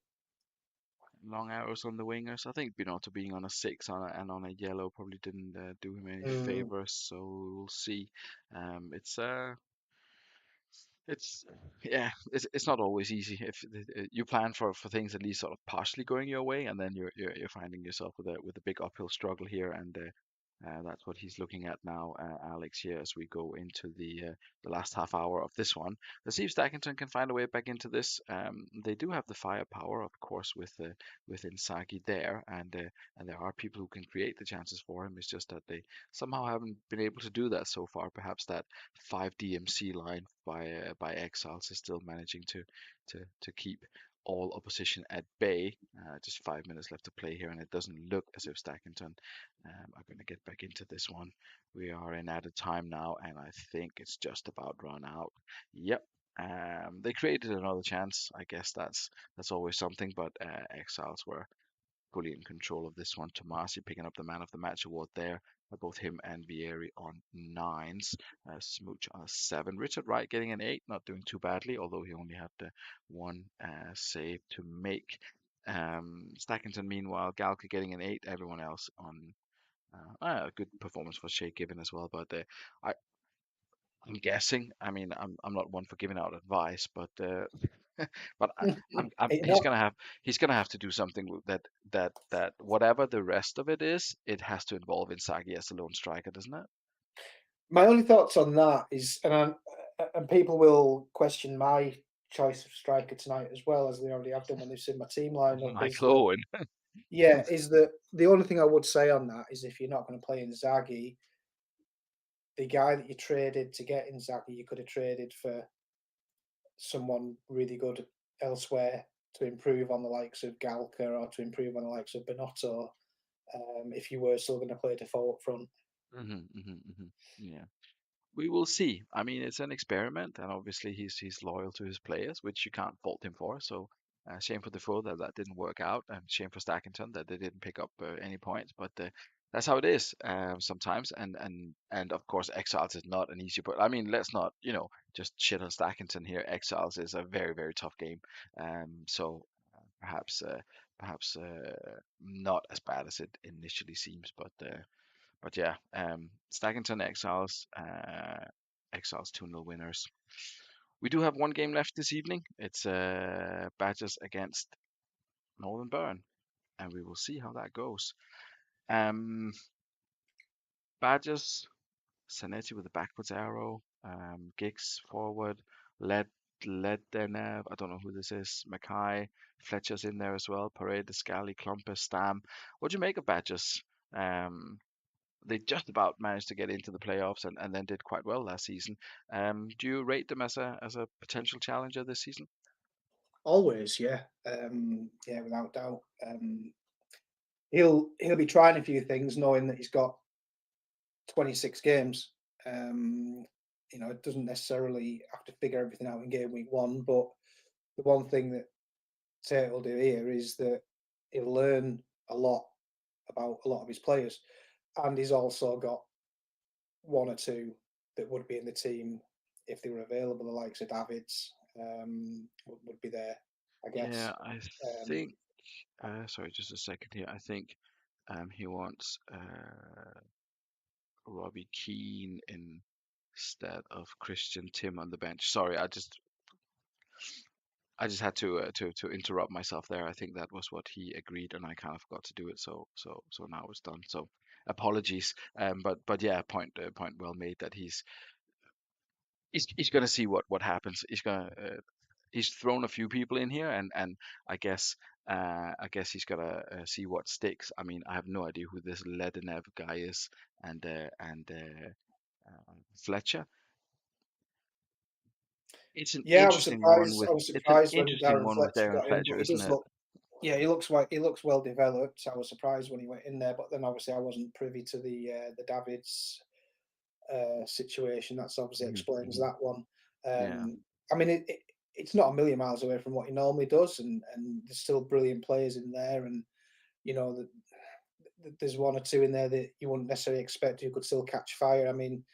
Long arrows on the wingers. I think Binotto being on a six and on a yellow probably didn't do him any mm, favors. So we'll see. Um, it's uh, it's yeah, it's not always easy if you plan for things at least sort of partially going your way, and then you're finding yourself with a big uphill struggle here, and that's what he's looking at now, Alex, here as we go into the last half hour of this one. Let's see if Stackington can find a way back into this. They do have the firepower, of course, with Inzaghi there, and there are people who can create the chances for him. It's just that they somehow haven't been able to do that so far. Perhaps that five DMC line by Exiles is still managing to keep all opposition at bay. Just 5 minutes left to play here, and it doesn't look as if Stackington are going to get back into this one. We are in added time now, and I think it's just about run out. Yep. They created another chance. I guess that's always something, but Exiles were fully in control of this one. Tomasi picking up the man of the match award there. Both him and Vieri on nines. Smooch on a seven. Richard Wright getting an eight, not doing too badly, although he only had the one save to make. Stackington, meanwhile, Galka getting an eight. Everyone else on a good performance for Shea Given as well. But I, I'm guessing. I mean, I'm not one for giving out advice, but but not he's gonna have to do something that whatever the rest of it is, it has to involve Inzaghi as a lone striker, doesn't it? my only thoughts on that is, and people will question my choice of striker tonight as well as they already have done when they've seen my team lineup. Is Michael that Owen. yeah? Is that the only thing I would say on that is if you're not going to play Inzaghi, the guy that you traded to get Inzaghi, you could have traded for someone really good elsewhere to improve on the likes of Galka or to improve on the likes of Bonotto. If you were still going to play default up front, Yeah. We will see. I mean, it's an experiment, and obviously he's loyal to his players, which you can't fault him for. So, shame for Defoe that that didn't work out, and shame for Stackington that they didn't pick up any points. But that's how it is sometimes. And of course, Exiles is not an easy. But I mean, let's not just shit on Stackington here. Exiles is a very tough game. So perhaps perhaps not as bad as it initially seems, but yeah, Stackington Exiles 2-0 winners. We do have one game left this evening. It's Badgers against Northern Burn, and we will see how that goes. Um, Badgers, Zanetti with a backwards arrow, Giggs forward, Ledenev, I don't know who this is, Mackay, Fletcher's in there as well, Parade, Scally, Klumpus, Stam. What do you make of Badgers? Um, they just about managed to get into the playoffs and then did quite well last season. Do you rate them as a potential challenger this season? always, yeah, yeah, without doubt. He'll be trying a few things, knowing that he's got 26 games. It doesn't necessarily have to figure everything out in game week one, but the one thing that Tate will do here is that he'll learn a lot about a lot of his players, and he's also got one or two that would be in the team if they were available. The likes of Davids would be there, I guess. Yeah, I Um, think. Sorry, just a second here. I think he wants Robbie Keane instead of Christian Tim on the bench. Sorry, I just had to interrupt myself there. I think that was what he agreed, and I kind of forgot to do it. So now it's done. So apologies. But yeah, point well made that he's gonna see what happens. He's thrown a few people in here, and I guess he's gotta see what sticks. I mean, I have no idea who this Ledenev guy is, and Fletcher. It's an Yeah, interesting one I with was it's an surprised when interesting Darren one with Fletcher Darren got in, Fletcher, but he isn't does it? look. Yeah, he looks well developed. I was surprised when he went in there, but then obviously I wasn't privy to the Davids situation. That's obviously Hmm. explains Hmm. that one. Yeah. I mean, it's not a million miles away from what he normally does, and there's still brilliant players in there, and you know there's one or two in there that you wouldn't necessarily expect who could still catch fire. I mean,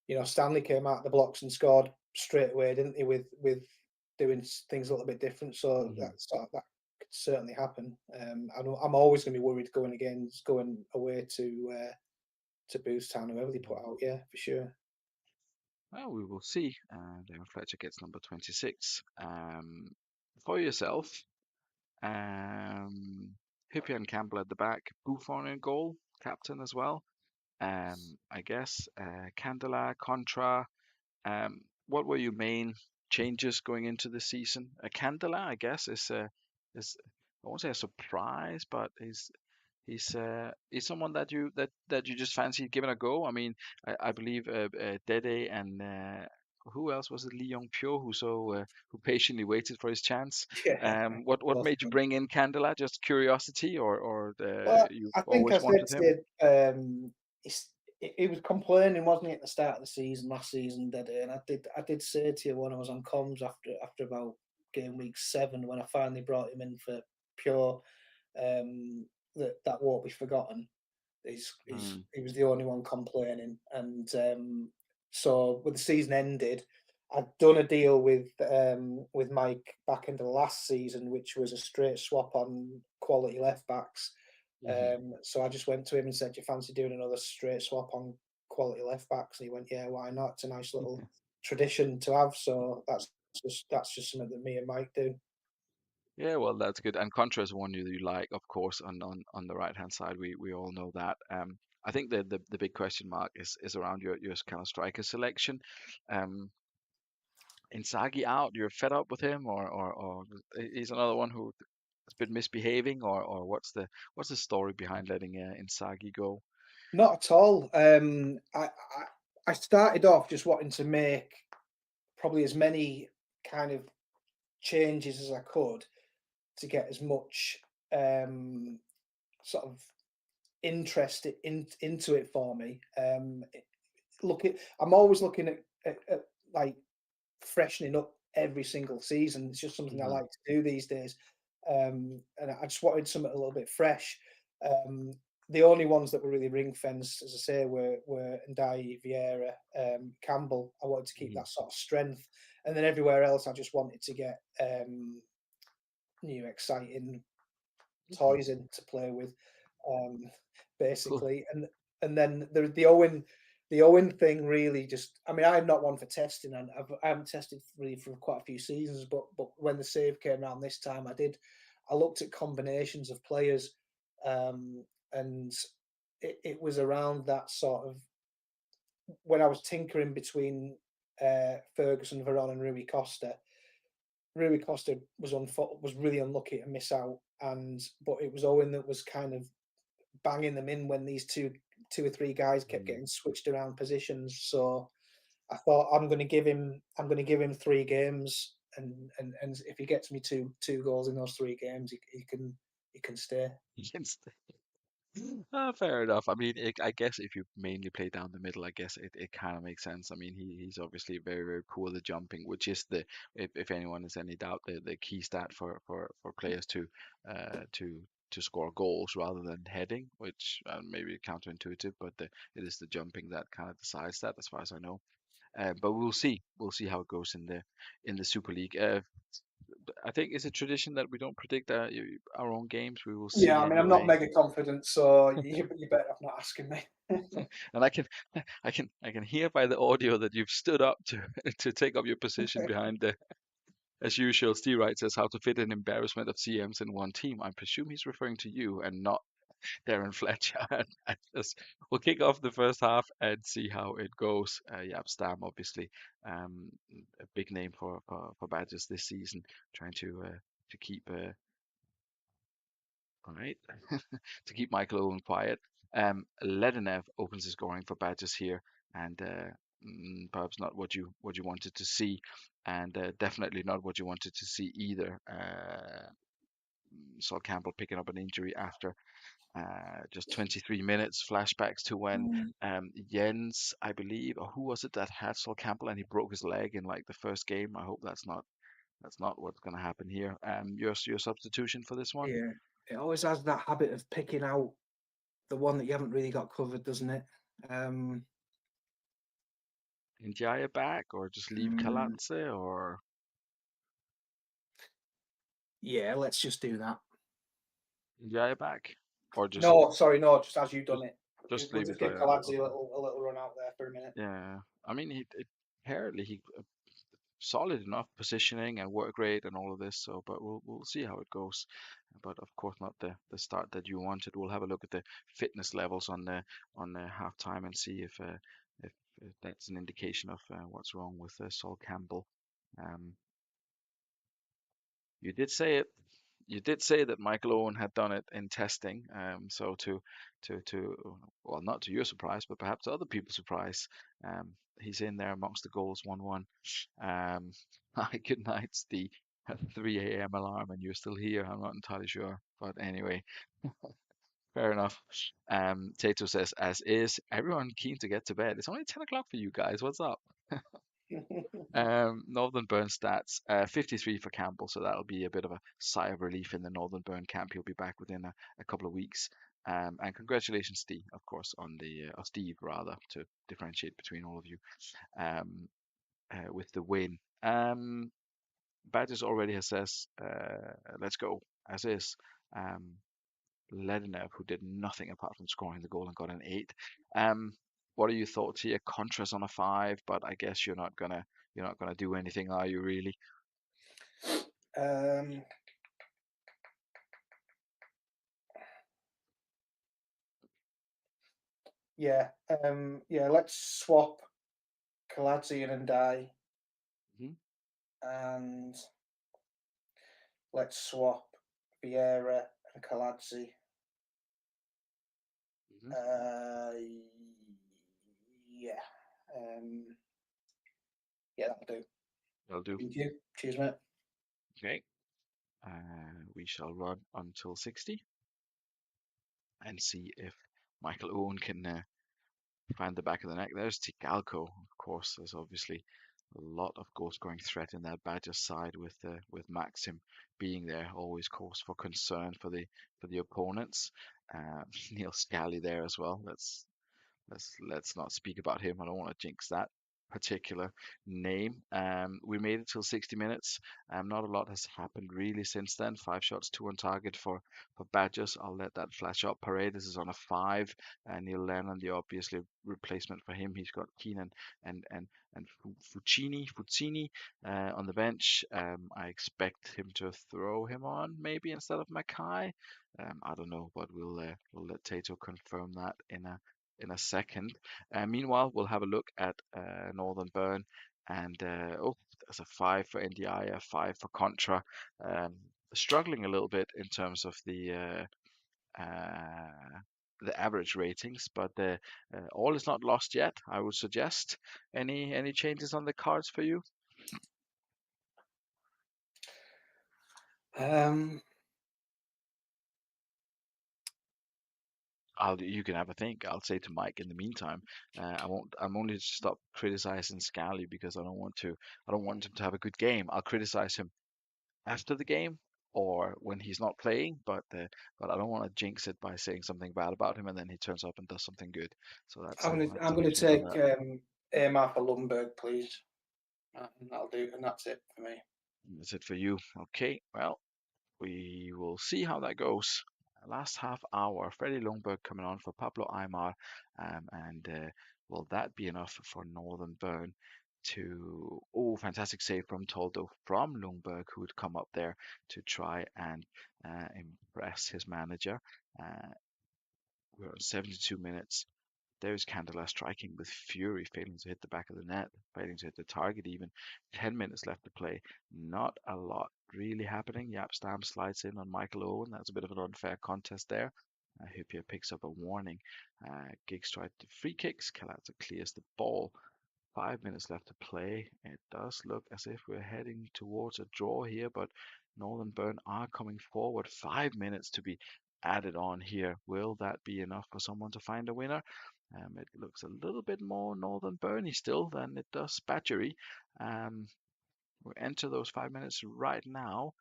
you know, Stanley came out of the blocks and scored straight away, didn't he? With doing things a little bit different, so Hmm. that could certainly happen. I'm always going to be worried going away to Boothstown, whoever they put out. Yeah, for sure. Well, we will see. Darren Fletcher gets number 26. For yourself, Hippian and Campbell at the back, Buffon in goal, captain as well. I guess Candela, Contra. What were your main changes going into the season? Candela, I guess, is I won't say a surprise, but he's someone that you just fancy giving a go. I mean, I believe Dede and who else was it? Lee Young Pyo, who patiently waited for his chance. Yeah, What both made of you them. bring in Candela? Just curiosity, or Well, you've I think I always said wanted him? to he's, he was complaining, wasn't he, at the start of the season last season, did he? And I did say to you when I was on comms after about game week 7 when I finally brought him in for pure that won't be forgotten. Hmm. He was the only one complaining, and so when the season ended, I'd done a deal with Mike back into the last season, which was a straight swap on quality left backs. Hmm. So I just went to him and said, "Do you fancy doing another straight swap on quality left backs?" And he went, "Yeah, why not? It's a nice little tradition to have." So that's just something that me and Mike do. Yeah, well, that's good. And Contra is one you like, of course, on the right hand side. We all know that. I think the big question mark is around your kind of striker selection. Um, Inzaghi out, you're fed up with him, or he's another one who has been misbehaving, or what's the story behind letting Inzaghi go? Not at all. I started off just wanting to make probably as many kind of changes as I could to get as much sort of interest into it for me. I'm always looking at like freshening up every single season. It's just something I Hmm. like to do these days, and I just wanted something a little bit fresh. Um, the only ones that were really ring fenced, as I say, were Ndai, Vieira, Campbell. I wanted to keep Hmm. that sort of strength, and then everywhere else, I just wanted to get new, exciting Hmm. toys in to play with, um, Cool. basically. And then the Owen thing really just. I mean, I'm not one for testing, and I haven't tested really for quite a few seasons. But when the save came around this time, I did. I looked at combinations of players, and it was around that sort of when I was tinkering between Ferguson, Veron, and Rui Costa. Rui Costa was really unlucky to miss out, and but it was Owen that was kind of banging them in when these two or three guys kept Hmm. getting switched around positions. So I thought I'm going to give him 3 games, and if he gets me two goals in those 3 games, he can stay. Fair enough. I mean, I guess if you mainly play down the middle, I guess it kind of makes sense. I mean, he's obviously very, very cool at the jumping, which is if anyone has any doubt, the key stat for players to score goals rather than heading, which maybe counterintuitive, but it is the jumping that kind of decides that, as far as I know. But we'll see how it goes in the Super League. I think it's a tradition that we don't predict our own games. We will Yeah, see I mean, I'm not anyway. mega confident, so you better off not asking me. And I can hear by the audio that you've stood up to to take up your position behind the as usual. Steve Wright says how to fit an embarrassment of CMs in one team. I presume he's referring to you and not. Darren Fletcher. And we'll kick off the first half and see how it goes. Yap Stam, obviously, um, a big name for Badgers this season, trying to keep all right to keep Michael Owen quiet. Ledenev opens his scoring for Badgers here, and perhaps not what you wanted to see, and definitely not what you wanted to see either. Sol Campbell picking up an injury after just 23 minutes. Flashbacks to when Mm, Jens, I believe, or who was it that had Sol Campbell and he broke his leg in like the first game. I hope that's not what's going to happen here. Your substitution for this one, yeah, it always has that habit of picking out the one that you haven't really got covered, doesn't it? Um, Njaya back or just leave mm, Kalatse or yeah, let's just do that. Njaya back or No, sorry, no, just as you've done just it. just We'll leave just it give like that. Kaladze Okay. a little run out there for a minute. Yeah. I mean, apparently he solid enough positioning and work rate and all of this. So, but we'll see how it goes. But of course, not the start that you wanted. We'll have a look at the fitness levels on the halftime and see if, if that's an indication of what's wrong with Sol Campbell. Um, you did say it. You did say that Michael Owen had done it in testing. So well, not to your surprise, but perhaps to other people's surprise, he's in there amongst the goals, 1-1. Um, Hi, good night, the 3 a.m. alarm, and you're still here. I'm not entirely sure, but anyway, fair enough. Tato says, as is, everyone keen to get to bed. It's only 10 o'clock for you guys. What's up? Northern Burn stats, 53 for Campbell, so that'll be a bit of a sigh of relief in the Northern Burn camp. He'll be back within a couple of weeks. And congratulations, Steve, of course, on or Steve rather, to differentiate between all of you, um, with the win. Badges already has says, let's go as is. Um, Ledenev, who did nothing apart from scoring the goal and got an 8. Um, what are your thoughts here? Contras on a 5, but I guess you're not gonna do anything, are you really? um, yeah, yeah. Let's swap Kaladze and Ndai, Hmm. and let's swap Vieira and Kaladze. Hmm. Uh, yeah, um, yeah, that'll do. That'll do. Thank you. Cheers, mate. Okay. We shall run until 60 and see if Michael Owen can find the back of the net. There's Tigalco, of course. There's obviously a lot of goal scoring threat in that Badger side with Maxim being there. Always cause for concern for the opponents. Neil Scally there as well. Let's not speak about him. I don't want to jinx that particular name. We made it till 60 minutes. Not a lot has happened really since then. 5 shots, two on target for Badgers. I'll let that flash up. Paredes is on a 5, and Neil Lennon, the obviously replacement for him. He's got Keenan and Fuccini on the bench. I expect him to throw him on maybe instead of Mackay. I don't know, but we'll let Tato confirm that in a second. Meanwhile, we'll have a look at Northern Burn, and there's a 5 for NDI, a 5 for Contra. Um, Struggling a little bit in terms of the average ratings, but all is not lost yet. I would suggest any changes on the cards for you. Um, You can have a think. I'll say to Mike in the meantime. I won't. I'm only to stop criticizing Scally because I don't want to. I don't want him to have a good game. I'll criticize him after the game or when he's not playing, but I don't want to jinx it by saying something bad about him and then he turns up and does something good. So I'm that's gonna sufficient on take that. Amar for Lundberg, please. And that'll do, and that's it for me. That's it for you. Okay, well, we will see how that goes. Last half hour, Freddie Lundberg coming on for Pablo Aymar, and will that be enough for Northern Burn to? Oh, fantastic save from Toldo from Lundberg, who would come up there to try and impress his manager. Uh, we're on 72 minutes. There's Candela striking with fury, failing to hit the back of the net, failing to hit the target even. 10 minutes left to play. Not a lot really happening. Yap Stam slides in on Michael Owen. That's a bit of an unfair contest there. Hipia picks up a warning. Giggs tried the free kicks. Kalatza clears the ball. 5 minutes left to play. It does look as if we're heading towards a draw here, but Northern Burn are coming forward. 5 minutes to be added on here. Will that be enough for someone to find a winner? It looks a little bit more Northern Burny still than it does Badgery. We enter those 5 minutes right now.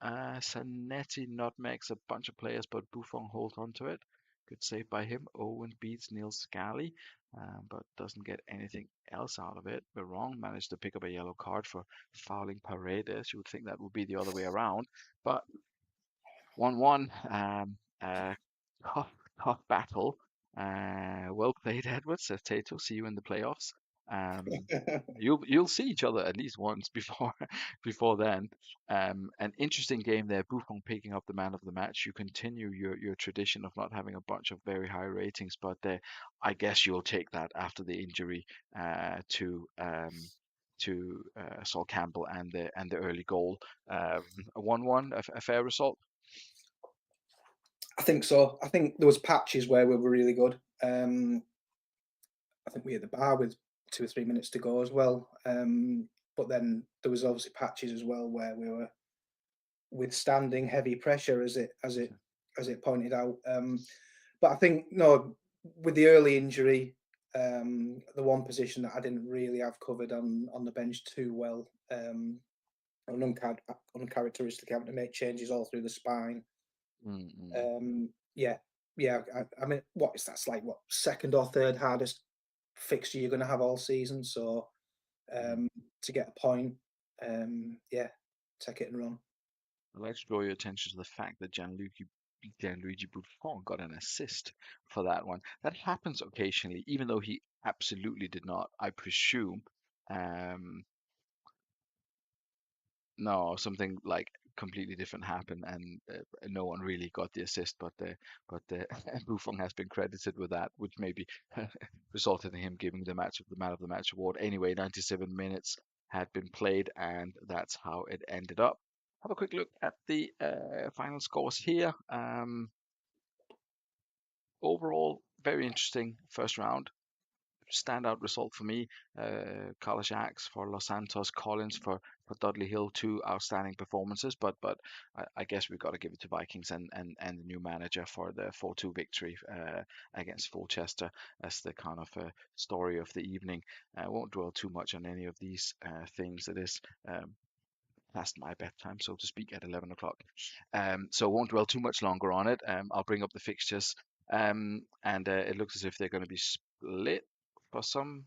Sanetti nutmegs a bunch of players, but Buffon holds on to it. Good save by him. Owen beats Neil Scally, but doesn't get anything else out of it. Wrong managed to pick up a yellow card for fouling Paredes. You would think that would be the other way around, but 1-1. Uh, tough, tough battle. Well played, Edwards. Says Tato. See you in the playoffs. Um, you'll see each other at least once before before then. An interesting game there. Buffon picking up the man of the match. You continue your tradition of not having a bunch of very high ratings, but I guess you'll take that after the injury to Sol Campbell and the early goal. A 1-1, a fair result. I think so. I think there was patches where we were really good. I think we hit the bar with 2 or 3 minutes to go as well. But then there was obviously patches as well where we were withstanding heavy pressure, as it pointed out. But I think no, with the early injury, the one position that I didn't really have covered on the bench too well, uncharacteristic, having to make changes all through the spine. Mm-mm. Yeah, yeah. I mean, what is that's like what second or third hardest fixture you're going to have all season. So Mm. to get a point, yeah, take it and run. I'd like to draw your attention to the fact that Gianluigi Buffon got an assist for that one. That happens occasionally, even though he absolutely did not, I presume. Um, no, something like completely different happened, and no one really got the assist. But Buffon has been credited with that, which maybe resulted in him giving the man of the match award. Anyway, 97 minutes had been played, and that's how it ended up. Have a quick look at the final scores here. Overall, very interesting first round. Standout result for me. Carlos Jacques for Los Santos, Collins for Dudley Hill, two outstanding performances. But I guess we've got to give it to Vikings and the new manager for the 4-2 victory against Fulchester as the kind of story of the evening. I won't dwell too much on any of these things. It is past my bedtime, so to speak, at 11 o'clock. So I won't dwell too much longer on it. I'll bring up the fixtures, and it looks as if they're going to be split for some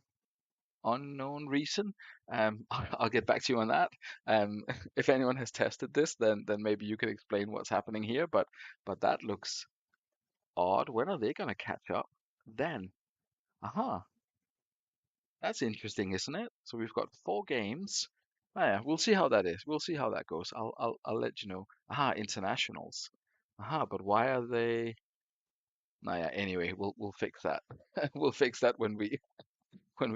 unknown reason. I'll get back to you on that. Um, if anyone has tested this, then maybe you could explain what's happening here. But that looks odd. When are they going to catch up? Then, aha, that's interesting, isn't it? So we've got 4 games. Ah, yeah, we'll see how that is. We'll see how that goes. I'll let you know. Aha, internationals. Aha, but why are they? Nah, yeah, anyway, we'll fix that. We'll fix that when we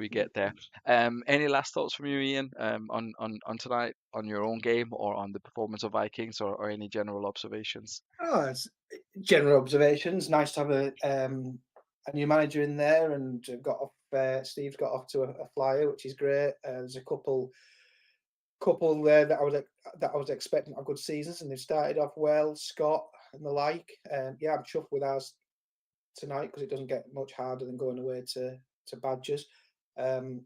get there. Any last thoughts from you, Ian, on tonight, on your own game, or on the performance of Vikings, or any general observations? Oh, it's general observations. Nice to have a new manager in there, and got off. Steve's got off to a flyer, which is great. There's a couple there that I was expecting a good seasons, and they've started off well. Scott and the like. Yeah, I'm chuffed with ours tonight because it doesn't get much harder than going away to Badgers. Um,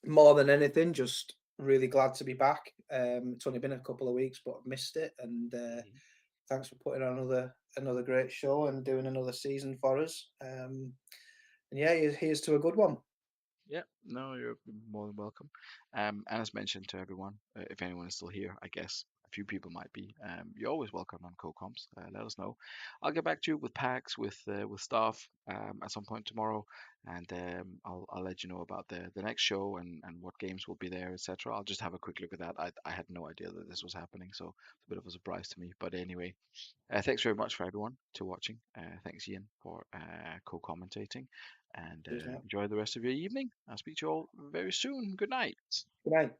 More than anything, just really glad to be back. It's only been a couple of weeks, but I've missed it, and thanks for putting on another great show and doing another season for us. And yeah, here's to a good one. Yeah, no, you're more than welcome. And as mentioned to everyone, if anyone is still here, I guess a few people might be, you're always welcome on co-comps. Let us know. I'll get back to you with packs with stuff at some point tomorrow, and I'll let you know about the next show and what games will be there, etc. I'll just have a quick look at that. I had no idea that this was happening, so it's a bit of a surprise to me. But anyway, thanks very much for everyone to watching. Thanks Ian for co-commentating, and Cheers, mate. enjoy the rest of your evening. I'll speak to you all very soon. Good night. Good night.